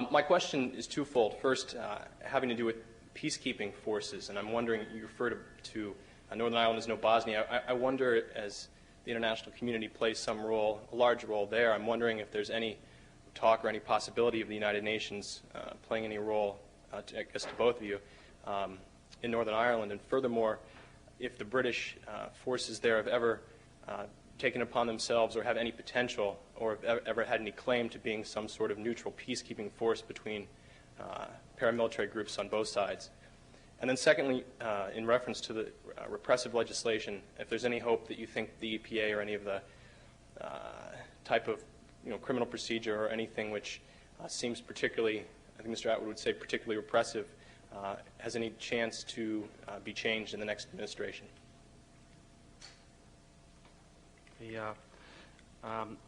My question is twofold. First, having to do with peacekeeping forces, and I'm wondering, you refer to Northern Ireland as no Bosnia. I wonder, as the international community plays some role, a large role there, I'm wondering if there's any talk or any possibility of the United Nations playing any role, I guess to both of you, in Northern Ireland. And furthermore, if the British forces there have ever taken upon themselves or have any potential or have ever had any claim to being some sort of neutral peacekeeping force between paramilitary groups on both sides. And then secondly, in reference to the repressive legislation, if there's any hope that you think the EPA or any of the type of criminal procedure or anything which seems particularly, I think Mr. Atwood would say particularly repressive, has any chance to be changed in the next administration? Yeah.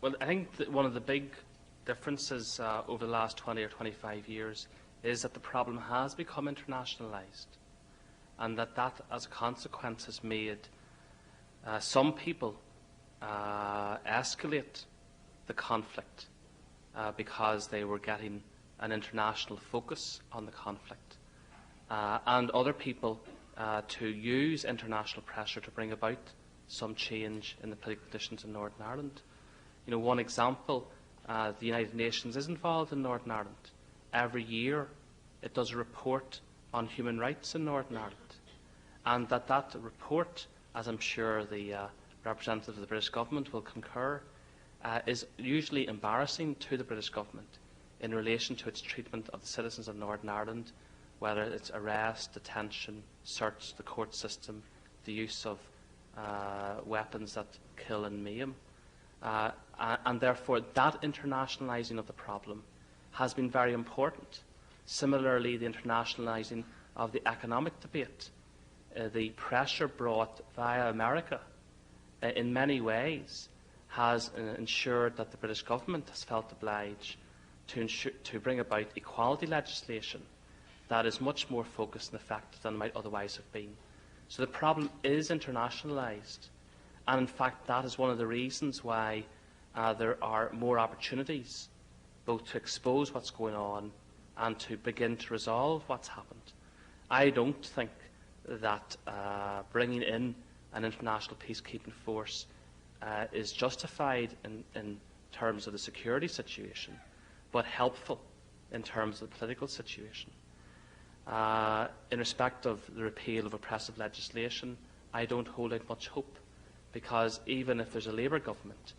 Well, I think that one of the big differences over the last 20 or 25 years is that the problem has become internationalised, and that as a consequence has made some people escalate the conflict because they were getting an international focus on the conflict, and other people to use international pressure to bring about some change in the political conditions in Northern Ireland. You know, one example, the United Nations is involved in Northern Ireland. Every year it does a report on human rights in Northern Ireland, and that report, as I'm sure the representative of the British government will concur, is usually embarrassing to the British government in relation to its treatment of the citizens of Northern Ireland, whether it's arrest, detention, search, the court system, the use of weapons that kill and maim. And therefore, that internationalising of the problem has been very important. Similarly, the internationalising of the economic debate, the pressure brought via America, in many ways, has ensured that the British government has felt obliged to bring about equality legislation that is much more focused and effective than it might otherwise have been. So the problem is internationalised, and in fact that is one of the reasons why there are more opportunities both to expose what's going on and to begin to resolve what's happened. I don't think that bringing in an international peacekeeping force is justified in terms of the security situation, but helpful in terms of the political situation. In respect of the repeal of oppressive legislation, I don't hold out much hope, because even if there's a Labour government,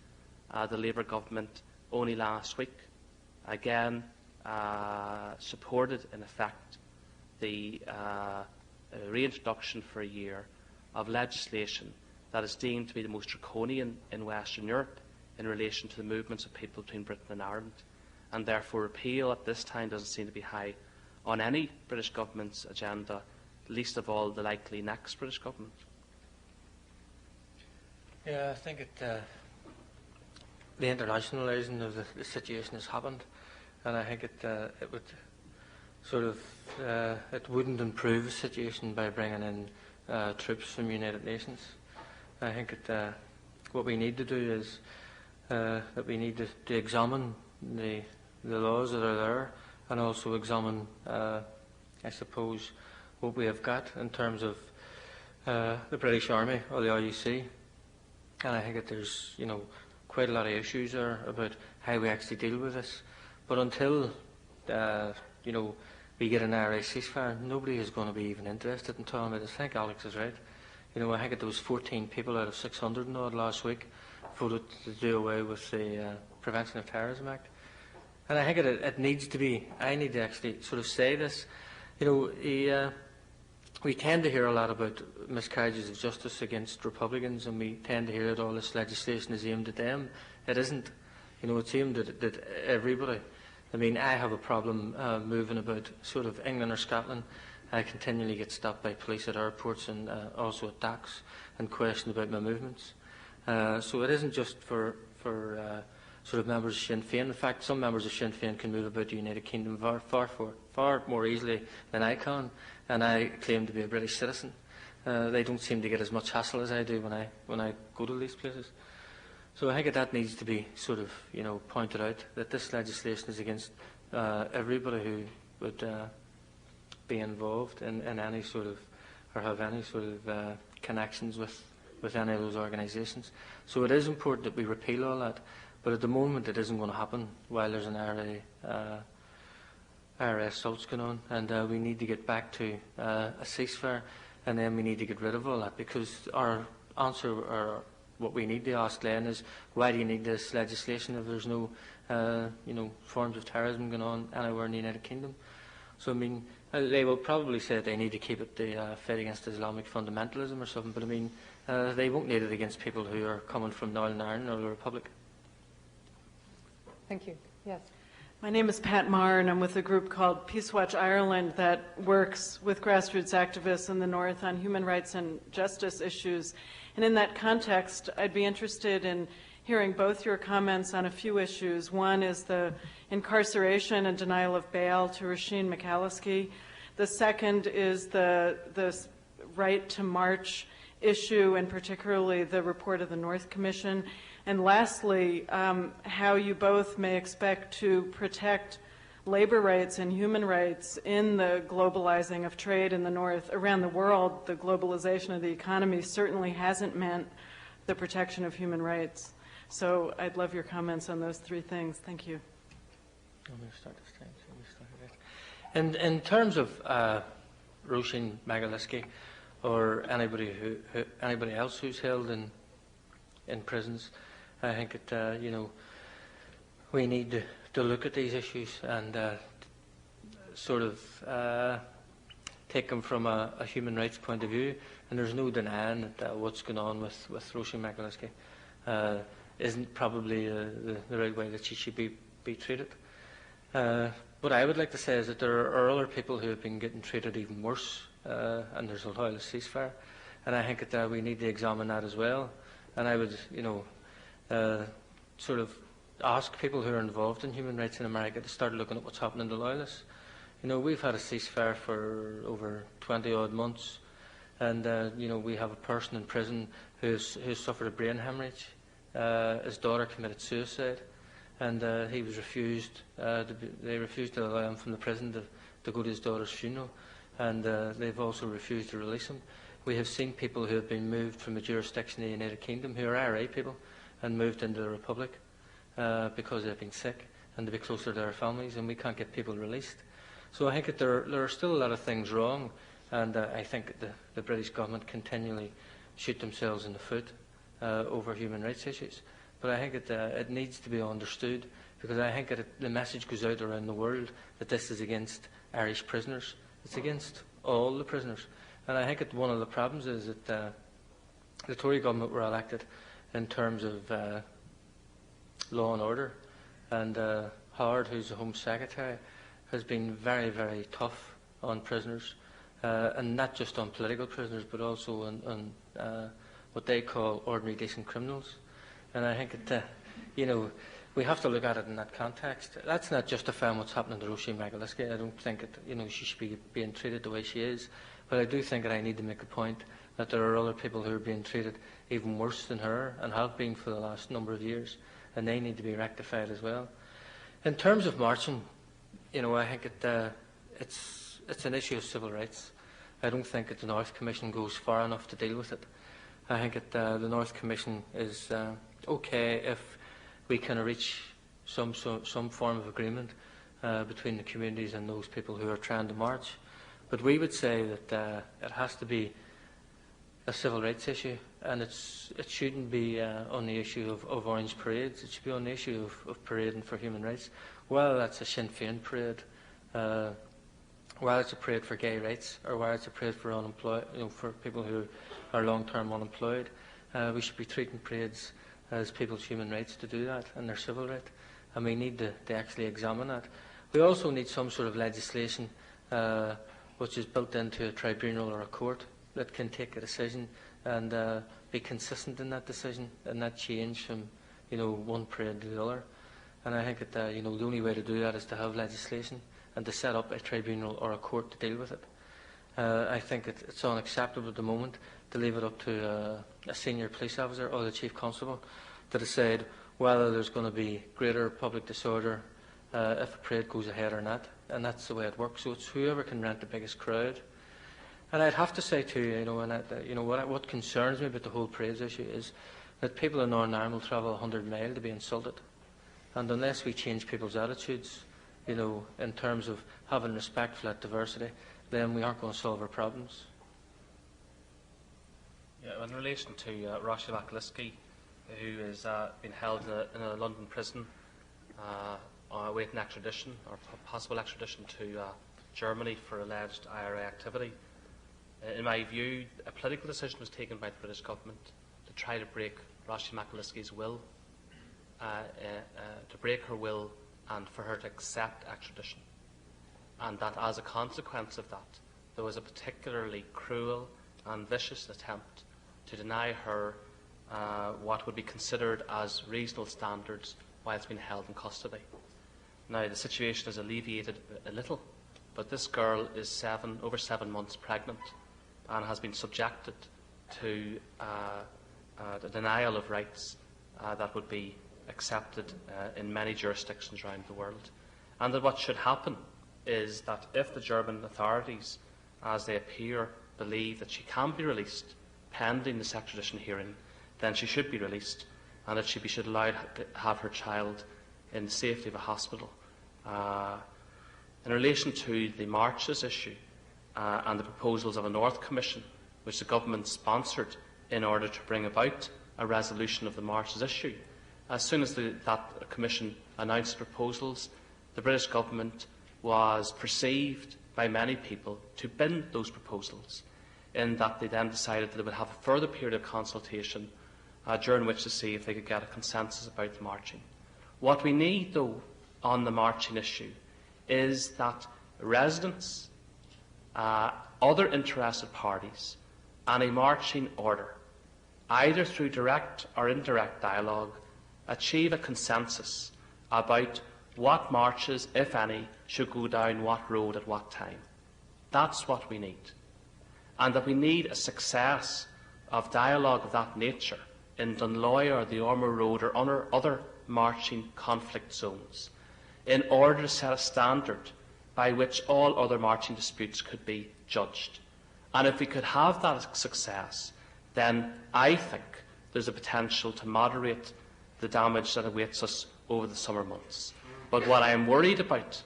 the Labour government only last week again supported in effect the reintroduction for a year of legislation that is deemed to be the most draconian in Western Europe in relation to the movements of people between Britain and Ireland, and therefore repeal at this time doesn't seem to be high on any British government's agenda, least of all the likely next British government. Yeah, I think the internationalising of the situation has happened, and I think it would sort of it wouldn't improve the situation by bringing in troops from the United Nations. I think what we need to do is that we need to examine the laws that are there, and also examine, I suppose, what we have got in terms of the British Army or the RUC. And I think that there's, quite a lot of issues there about how we actually deal with this. But until, we get an IRA ceasefire, nobody is going to be even interested in talking about this. I think Alex is right. I think there was 14 people out of 600 and odd last week voted to do away with the Prevention of Terrorism Act. And I think it needs to be, I need to actually sort of say this, we tend to hear a lot about miscarriages of justice against Republicans, and we tend to hear that all this legislation is aimed at them. It isn't. It's aimed at everybody. I mean, I have a problem moving about sort of England or Scotland. I continually get stopped by police at airports and also at docks and questioned about my movements. So it isn't just for sort of members of Sinn Féin. In fact, some members of Sinn Féin can move about the United Kingdom far more easily than I can, and I claim to be a British citizen. They don't seem to get as much hassle as I do when I go to these places. So I think that needs to be sort of pointed out, that this legislation is against everybody who would be involved in any sort of, or have any sort of connections with any of those organisations. So it is important that we repeal all that. But at the moment, it isn't going to happen while there's an IRA assaults going on, and we need to get back to a ceasefire, and then we need to get rid of all that, because our answer, or what we need to ask then, is why do you need this legislation if there's no, forms of terrorism going on anywhere in the United Kingdom? So I mean, they will probably say that they need to keep it the fight against Islamic fundamentalism or something, but I mean, they won't need it against people who are coming from Northern Ireland or the Republic. Thank you. Yes. My name is Pat Marr, and I'm with a group called Peace Watch Ireland that works with grassroots activists in the North on human rights and justice issues. And in that context, I'd be interested in hearing both your comments on a few issues. One is the incarceration and denial of bail to Roisin McAlliskey. The second is the right to march issue, and particularly the report of the North Commission. And lastly, how you both may expect to protect labor rights and human rights in the globalizing of trade in the North. Around the world, the globalization of the economy certainly hasn't meant the protection of human rights. So I'd love your comments on those three things. Thank you. In terms of Roisin McAlliskey or anybody else who's held in prisons, I think that we need to look at these issues and sort of take them from a human rights point of view. And there's no denying that what's going on with Roisin McAlliskey isn't probably the right way that she should be treated. What I would like to say is that there are other people who have been getting treated even worse, and there's a loyalist ceasefire. And I think that we need to examine that as well. And I would, sort of ask people who are involved in human rights in America to start looking at what's happening to loyalists. We've had a ceasefire for over 20-odd months, and we have a person in prison who's suffered a brain hemorrhage. His daughter committed suicide, and he was refused. They refused to allow him from the prison to go to his daughter's funeral, and they've also refused to release him. We have seen people who have been moved from a jurisdiction in the United Kingdom, who are IRA people, and moved into the Republic because they've been sick and to be closer to their families, and we can't get people released. So I think that there are still a lot of things wrong, and I think that the British government continually shoot themselves in the foot over human rights issues. But I think it needs to be understood, because I think that the message goes out around the world that this is against Irish prisoners. It's against all the prisoners. And I think that one of the problems is that the Tory government were elected in terms of law and order, and Howard, who's the Home Secretary, has been very, very tough on prisoners, and not just on political prisoners, but also on what they call ordinary decent criminals. And I think that, we have to look at it in that context. That's not justifying what's happening to Roisin McAlliskey. I don't think that, she should be being treated the way she is. But I do think that I need to make a point that there are other people who are being treated even worse than her, and have been for the last number of years, and they need to be rectified as well. In terms of marching, I think it's an issue of civil rights. I don't think that the North Commission goes far enough to deal with it. I think that the North Commission is okay if we can reach some form of agreement between the communities and those people who are trying to march. But we would say that it has to be a civil rights issue, and it shouldn't be on the issue of orange parades. It should be on the issue of parading for human rights. Whether that's a Sinn Féin parade, whether it's a parade for gay rights, or whether it's a parade for unemployed, for people who are long-term unemployed, we should be treating parades as people's human rights to do that, and their civil right. And we need to actually examine that. We also need some sort of legislation which is built into a tribunal or a court that can take a decision and be consistent in that decision, and not change from one parade to the other. And I think that the only way to do that is to have legislation and to set up a tribunal or a court to deal with it. I think it's unacceptable at the moment to leave it up to a senior police officer or the chief constable to decide whether there's going to be greater public disorder if a parade goes ahead or not. And that's the way it works. So it's whoever can rent the biggest crowd. And I'd have to say too, what concerns me about the whole parades issue is that people in Northern Ireland will travel 100 miles to be insulted. And unless we change people's attitudes, in terms of having respect for that diversity, then we aren't going to solve our problems. Yeah, in relation to Roisin McAlliskey, who is being held in a London prison, awaiting extradition or possible extradition to Germany for alleged IRA activity. In my view, a political decision was taken by the British government to try to break Roisin McAlliskey's will, to break her will and for her to accept extradition. And that as a consequence of that, there was a particularly cruel and vicious attempt to deny her what would be considered as reasonable standards whilst being held in custody. Now, the situation is alleviated a little, but this girl is over 7 months pregnant and has been subjected to the denial of rights that would be accepted in many jurisdictions around the world. And that what should happen is that if the German authorities, as they appear, believe that she can be released pending this extradition hearing, then she should be released, and that she should be allowed to have her child in the safety of a hospital. In relation to the marches issue and the proposals of a North Commission, which the government sponsored in order to bring about a resolution of the marches issue, as soon as that Commission announced proposals, the British government was perceived by many people to bin those proposals, in that they then decided that they would have a further period of consultation during which to see if they could get a consensus about the marching. What we need, though, on the marching issue is that residents, other interested parties, and a marching order, either through direct or indirect dialogue, achieve a consensus about what marches, if any, should go down what road at what time. That's what we need. And that we need a success of dialogue of that nature in Dunloy or the Ormer Road or other marching conflict zones, in order to set a standard by which all other marching disputes could be judged. And if we could have that success, then I think there's a potential to moderate the damage that awaits us over the summer months. But what I am worried about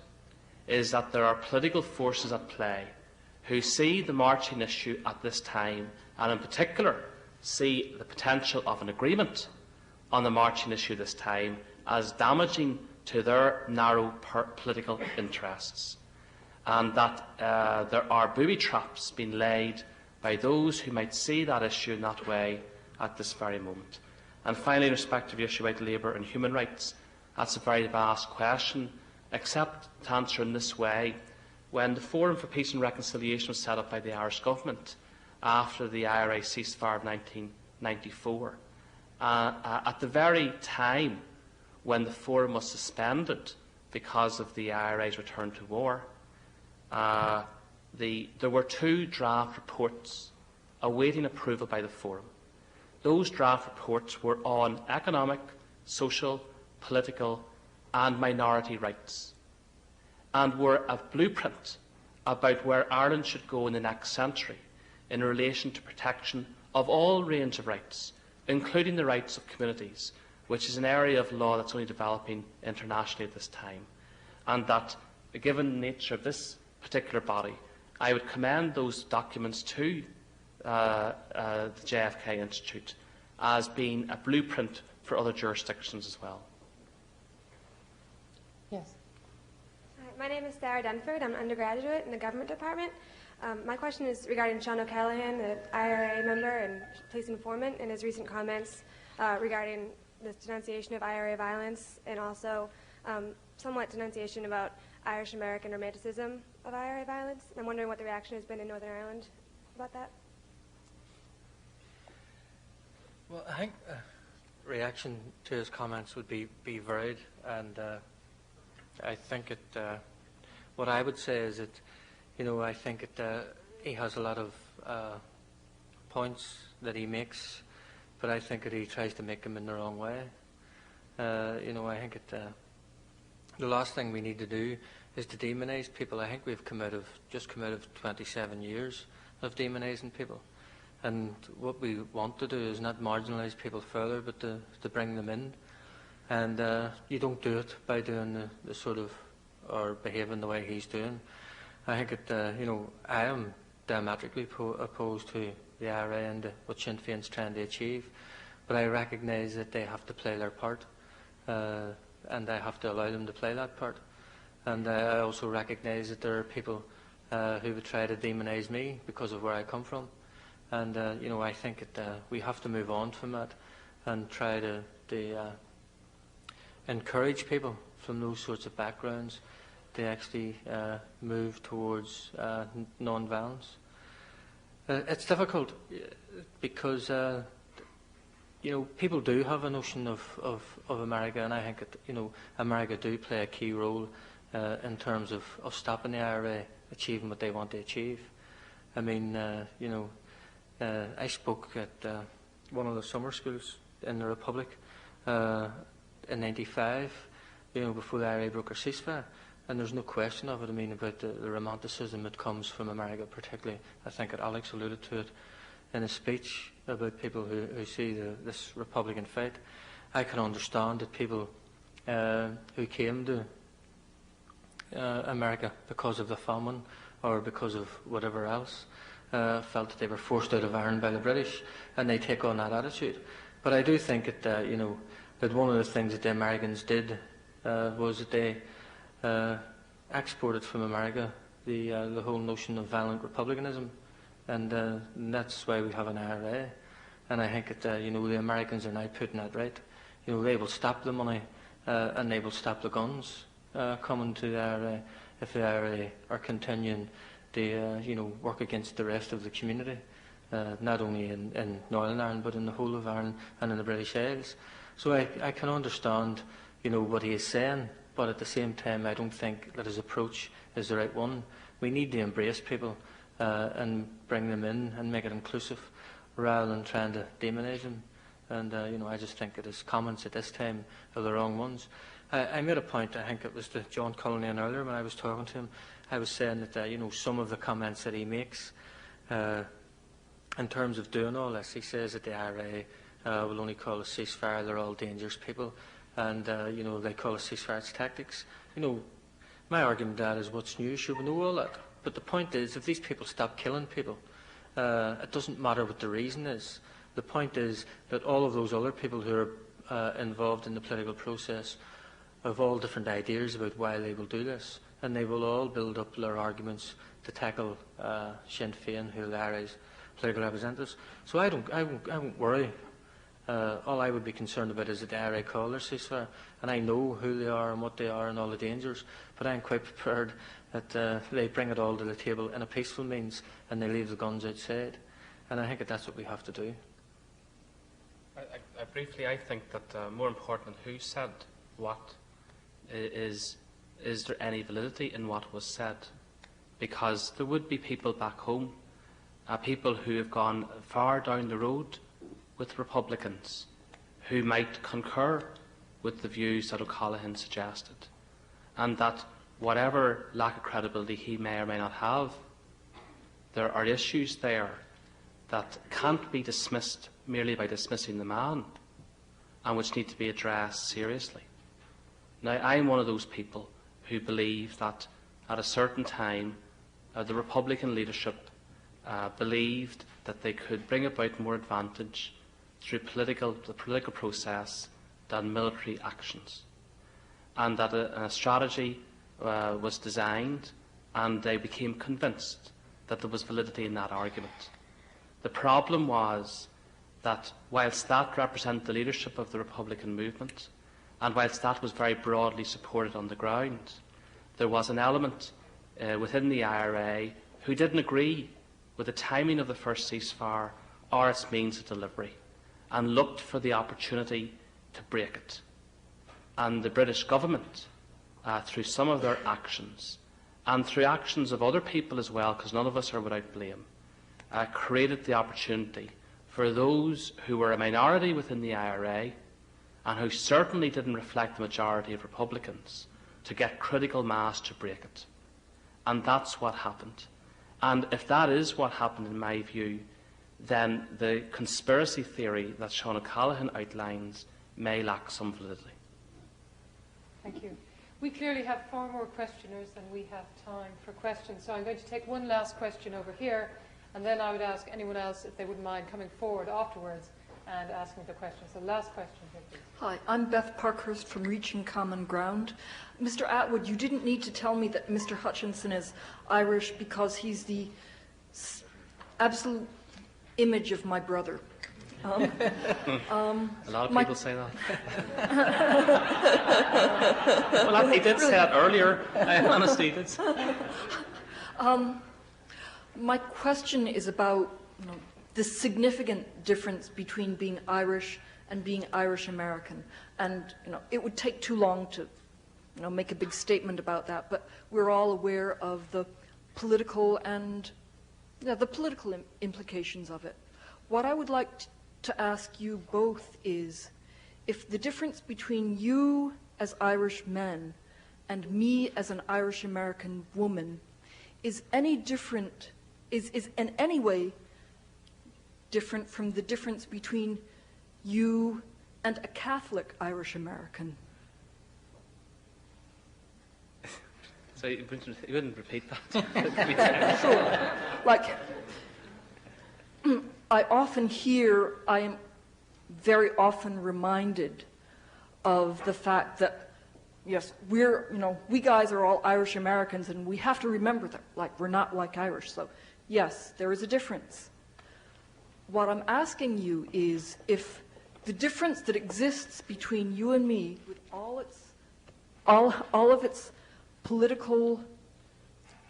is that there are political forces at play who see the marching issue at this time, and in particular see the potential of an agreement on the marching issue this time, as damaging to their narrow political interests, and that there are booby traps being laid by those who might see that issue in that way at this very moment. And finally, in respect of the issue about labour and human rights, that's a very vast question, except to answer in this way. When the Forum for Peace and Reconciliation was set up by the Irish government after the IRA ceasefire of 1994, at the very time when the Forum was suspended because of the IRA's return to war, there were 2 draft reports awaiting approval by the Forum. Those draft reports were on economic, social, political and minority rights, and were a blueprint about where Ireland should go in the next century in relation to protection of all range of rights, including the rights of communities, which is an area of law that's only developing internationally at this time. And that, given the nature of this particular body, I would commend those documents to the JFK Institute as being a blueprint for other jurisdictions as well. Yes. My name is Sarah Denford. I'm an undergraduate in the government department. My question is regarding Sean O'Callaghan, the IRA member and police informant, and his recent comments regarding the denunciation of IRA violence, and also somewhat denunciation about Irish American romanticism of IRA violence. I'm wondering what the reaction has been in Northern Ireland about that. Well, I think reaction to his comments would be varied, and I think what I would say is that, I think he has a lot of points that he makes, but I think that he tries to make them in the wrong way. I think the last thing we need to do is to demonise people. I think we've just come out of 27 years of demonising people. And what we want to do is not marginalise people further, but to bring them in. And you don't do it by doing the sort of, or behaving the way he's doing. I think that, I am diametrically opposed to the IRA and what Sinn Féin's trying to achieve. But I recognise that they have to play their part, and I have to allow them to play that part. And I also recognise that there are people who would try to demonise me because of where I come from. And, I think that we have to move on from that and try to encourage people from those sorts of backgrounds to actually move towards non-violence. It's difficult because people do have a notion of America, and I think that, America do play a key role in terms of stopping the IRA achieving what they want to achieve. I mean, I spoke at one of the summer schools in the Republic in '95, before the IRA broke our ceasefire, and there's no question of it. I mean, about the romanticism that comes from America, particularly. I think that Alex alluded to it in his speech about people who see this Republican fight. I can understand that people who came to America because of the famine or because of whatever else felt that they were forced out of Ireland by the British, and they take on that attitude. But I do think that that one of the things that the Americans did was that they exported from America the whole notion of violent republicanism, and that's why we have an IRA. And I think that the Americans are now putting that right. They will stop the money and they will stop the guns coming to the IRA if the IRA are continuing to work against the rest of the community, not only in Northern Ireland but in the whole of Ireland and in the British Isles. So I can understand what he is saying, but at the same time I don't think that his approach is the right one. We need to embrace people and bring them in and make it inclusive, rather than trying to demonise them. And I just think that his comments at this time are the wrong ones. I made a point, I think it was to John Cullinan earlier when I was talking to him. I was saying that some of the comments that he makes in terms of doing all this, he says that the IRA will only call a ceasefire, they're all dangerous people, and they call a ceasefire its tactics. My argument to that is, what's new? Should we know all that? But the point is, if these people stop killing people, it doesn't matter what the reason is. The point is that all of those other people who are involved in the political process have all different ideas about why they will do this, and they will all build up their arguments to tackle Sinn Féin, who are the IRA's political representatives. So I won't worry. All I would be concerned about is that the IRA call their ceasefire, and I know who they are and what they are and all the dangers, but I'm quite prepared that they bring it all to the table in a peaceful means and they leave the guns outside. And I think that that's what we have to do. Briefly, I think that more important than who said what is there any validity in what was said? Because there would be people back home, people who have gone far down the road with Republicans, who might concur with the views that O'Callaghan suggested, and that whatever lack of credibility he may or may not have, there are issues there that can't be dismissed merely by dismissing the man, and which need to be addressed seriously. Now, I am one of those people who believe that at a certain time the Republican leadership believed that they could bring about more advantage through the political process than military actions, and that a strategy was designed, and they became convinced that there was validity in that argument. The problem was that whilst that represented the leadership of the Republican movement, and whilst that was very broadly supported on the ground, there was an element within the IRA who didn't agree with the timing of the first ceasefire or its means of delivery, and looked for the opportunity to break it. And the British government, through some of their actions, and through actions of other people as well, because none of us are without blame, created the opportunity for those who were a minority within the IRA, and who certainly didn't reflect the majority of Republicans, to get critical mass to break it. And that's what happened. And if that is what happened, in my view, then the conspiracy theory that Sean O'Callaghan outlines may lack some validity. Thank you. We clearly have far more questioners than we have time for questions, so I'm going to take one last question over here, and then I would ask anyone else if they wouldn't mind coming forward afterwards and asking the question. So last question here, please. Hi, I'm Beth Parkhurst from Reaching Common Ground. Mr. Atwood, you didn't need to tell me that Mr. Hutchinson is Irish, because he's the absolute image of my brother. A lot of people say that. Well, he did say that earlier. I honestly did. My question is about the significant difference between being Irish and being Irish American. And it would take too long to make a big statement about that, but we're all aware of the political and implications of it. What I would like to ask you both is, if the difference between you as Irish men and me as an Irish American woman is any different, is in any way different from the difference between you and a Catholic Irish American. So you wouldn't repeat that? Sure. I often hear, I am very often reminded of the fact that, yes, we guys are all Irish Americans, and we have to remember that, we're not like Irish. So, yes, there is a difference. What I'm asking you is, if the difference that exists between you and me, with all of its political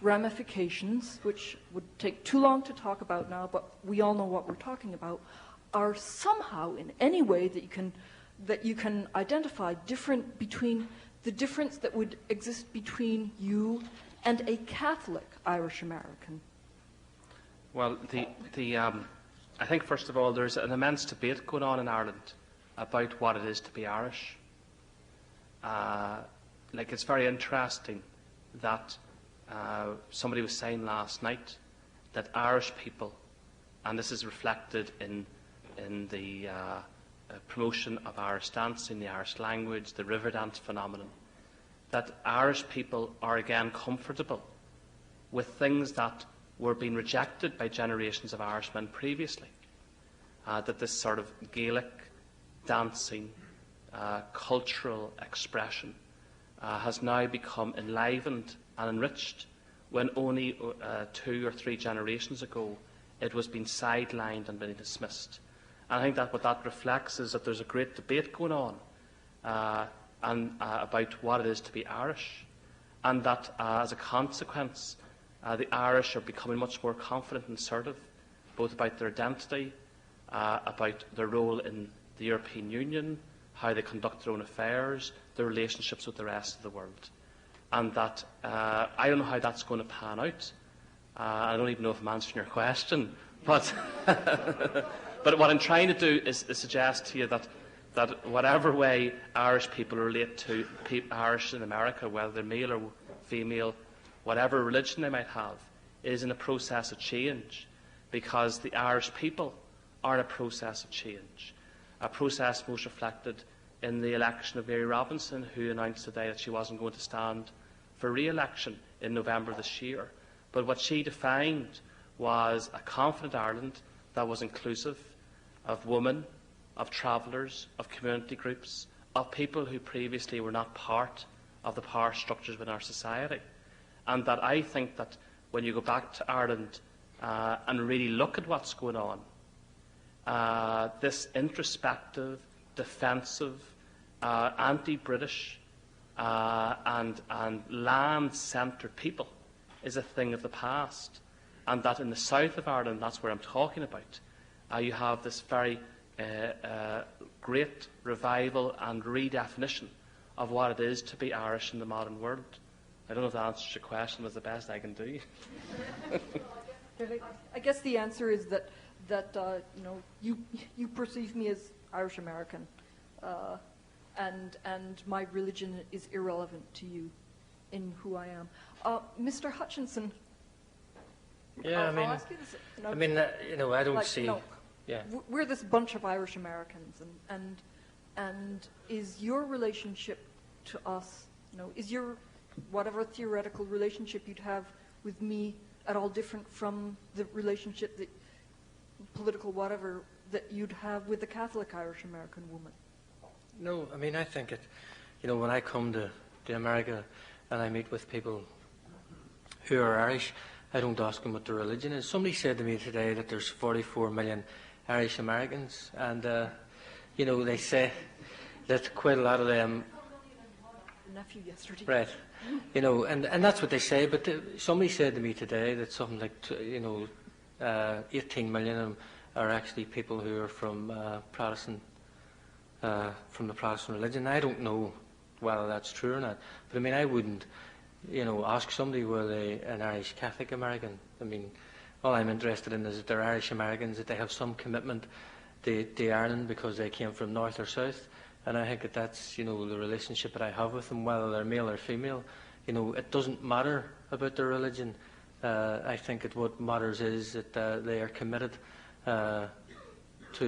ramifications, which would take too long to talk about now, but we all know what we're talking about, are somehow in any way that you can identify different between the difference that would exist between you and a Catholic Irish American. Well, I think first of all there's an immense debate going on in Ireland about what it is to be Irish. It's very interesting that somebody was saying last night that Irish people, and this is reflected in the promotion of Irish dancing, the Irish language, the river dance phenomenon, that Irish people are again comfortable with things that were being rejected by generations of Irishmen previously. That this sort of Gaelic dancing, cultural expression has now become enlivened and enriched, when only 2 or 3 generations ago it was being sidelined and being dismissed. And I think that what that reflects is that there's a great debate going on about what it is to be Irish, and that as a consequence the Irish are becoming much more confident and assertive, both about their identity, about their role in the European Union, how they conduct their own affairs, their relationships with the rest of the world. And that I don't know how that's going to pan out. I don't even know if I'm answering your question, but but what I'm trying to do is suggest to you that whatever way Irish people relate to Irish in America, whether they're male or female, whatever religion they might have, is in a process of change, because the Irish people are in a process of change, a process most reflected in the election of Mary Robinson, who announced today that she wasn't going to stand for re-election in November this year. But what she defined was a confident Ireland that was inclusive of women, of travellers, of community groups, of people who previously were not part of the power structures within our society. And that I think that when you go back to Ireland and really look at what's going on, this introspective, defensive, anti-British and land-centred people is a thing of the past. And that in the south of Ireland, that's where I'm talking about, you have this very great revival and redefinition of what it is to be Irish in the modern world. I don't know if that answers your question, but it's the best I can do. I guess the answer is that you perceive me as Irish American, and my religion is irrelevant to you in who I am. Mr. Hutchinson. Yeah, I'll ask you this. I don't see. Yeah. We're this bunch of Irish Americans, and is your relationship to us, is your whatever theoretical relationship you'd have with me at all different from the relationship, that political whatever, that you'd have with the Catholic Irish American woman? No, I think it. When I come to America and I meet with people who are Irish, I don't ask them what their religion is. Somebody said to me today that there's 44 million Irish Americans, and they say that quite a lot of them. Nephew yesterday. Right. And that's what they say. But somebody said to me today that something like 18 million of them are actually people who are from Protestant, from the Protestant religion. I don't know whether that's true or not, but I mean, I wouldn't, ask somebody were they an Irish Catholic American. I mean, all I'm interested in is that they're Irish Americans, that they have some commitment to Ireland because they came from north or south, and I think that that's, the relationship that I have with them, whether they're male or female. It doesn't matter about their religion. I think that what matters is that they are committed to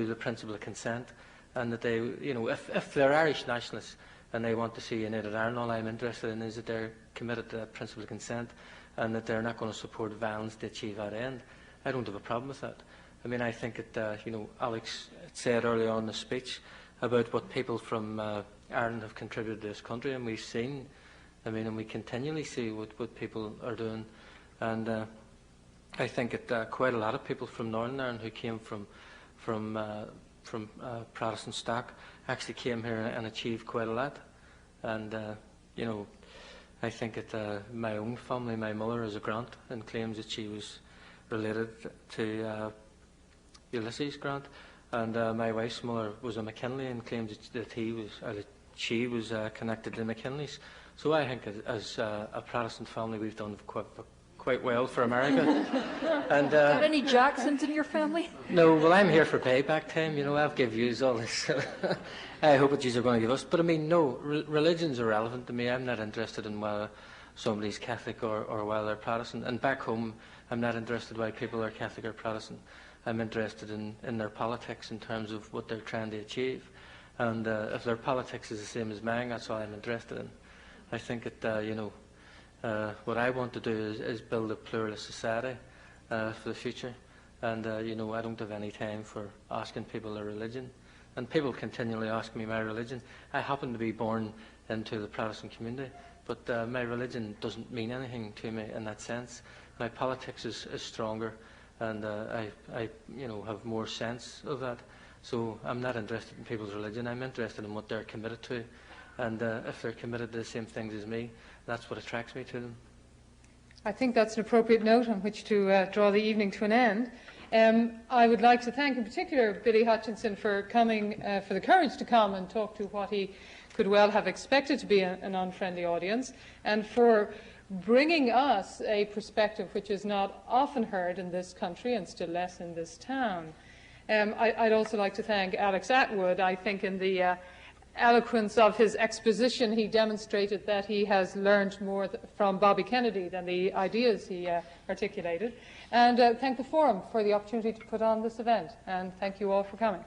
the principle of consent, and that they, if they're Irish nationalists and they want to see United Ireland, all I'm interested in is that they're committed to that principle of consent, and that they're not going to support violence to achieve that end. I don't have a problem with that. I mean, I think that, Alex said earlier on in the speech about what people from Ireland have contributed to this country, and we've seen, and we continually see what people are doing. And I think that quite a lot of people from Northern Ireland who came from Protestant stock actually came here and achieved quite a lot. And, I think that my own family, my mother is a Grant and claims that she was related to Ulysses Grant, and my wife's mother was a McKinley and claims that she was connected to the McKinleys. So I think as a Protestant family we've done quite well for America. And Got any Jacksons in your family? No, well, I'm here for payback time. I'll give you all this. I hope that you are going to give us. But I mean, no, religion's irrelevant to me. I'm not interested in whether somebody's Catholic or whether they're Protestant. And back home, I'm not interested why people are Catholic or Protestant. I'm interested in their politics in terms of what they're trying to achieve. And if their politics is the same as mine, that's all I'm interested in. I think that, what I want to do is build a pluralist society for the future. And, I don't have any time for asking people their religion. And people continually ask me my religion. I happen to be born into the Protestant community, but my religion doesn't mean anything to me in that sense. My politics is stronger, and I have more sense of that. So I'm not interested in people's religion. I'm interested in what they're committed to. And if they're committed to the same things as me, that's what attracts me to them. I think that's an appropriate note on which to draw the evening to an end. I would like to thank in particular Billy Hutchinson for coming, for the courage to come and talk to what he could well have expected to be an unfriendly audience, and for bringing us a perspective which is not often heard in this country and still less in this town. I'd also like to thank Alex Atwood. I think in the eloquence of his exposition, he demonstrated that he has learned more from Bobby Kennedy than the ideas he articulated. And thank the Forum for the opportunity to put on this event. And thank you all for coming.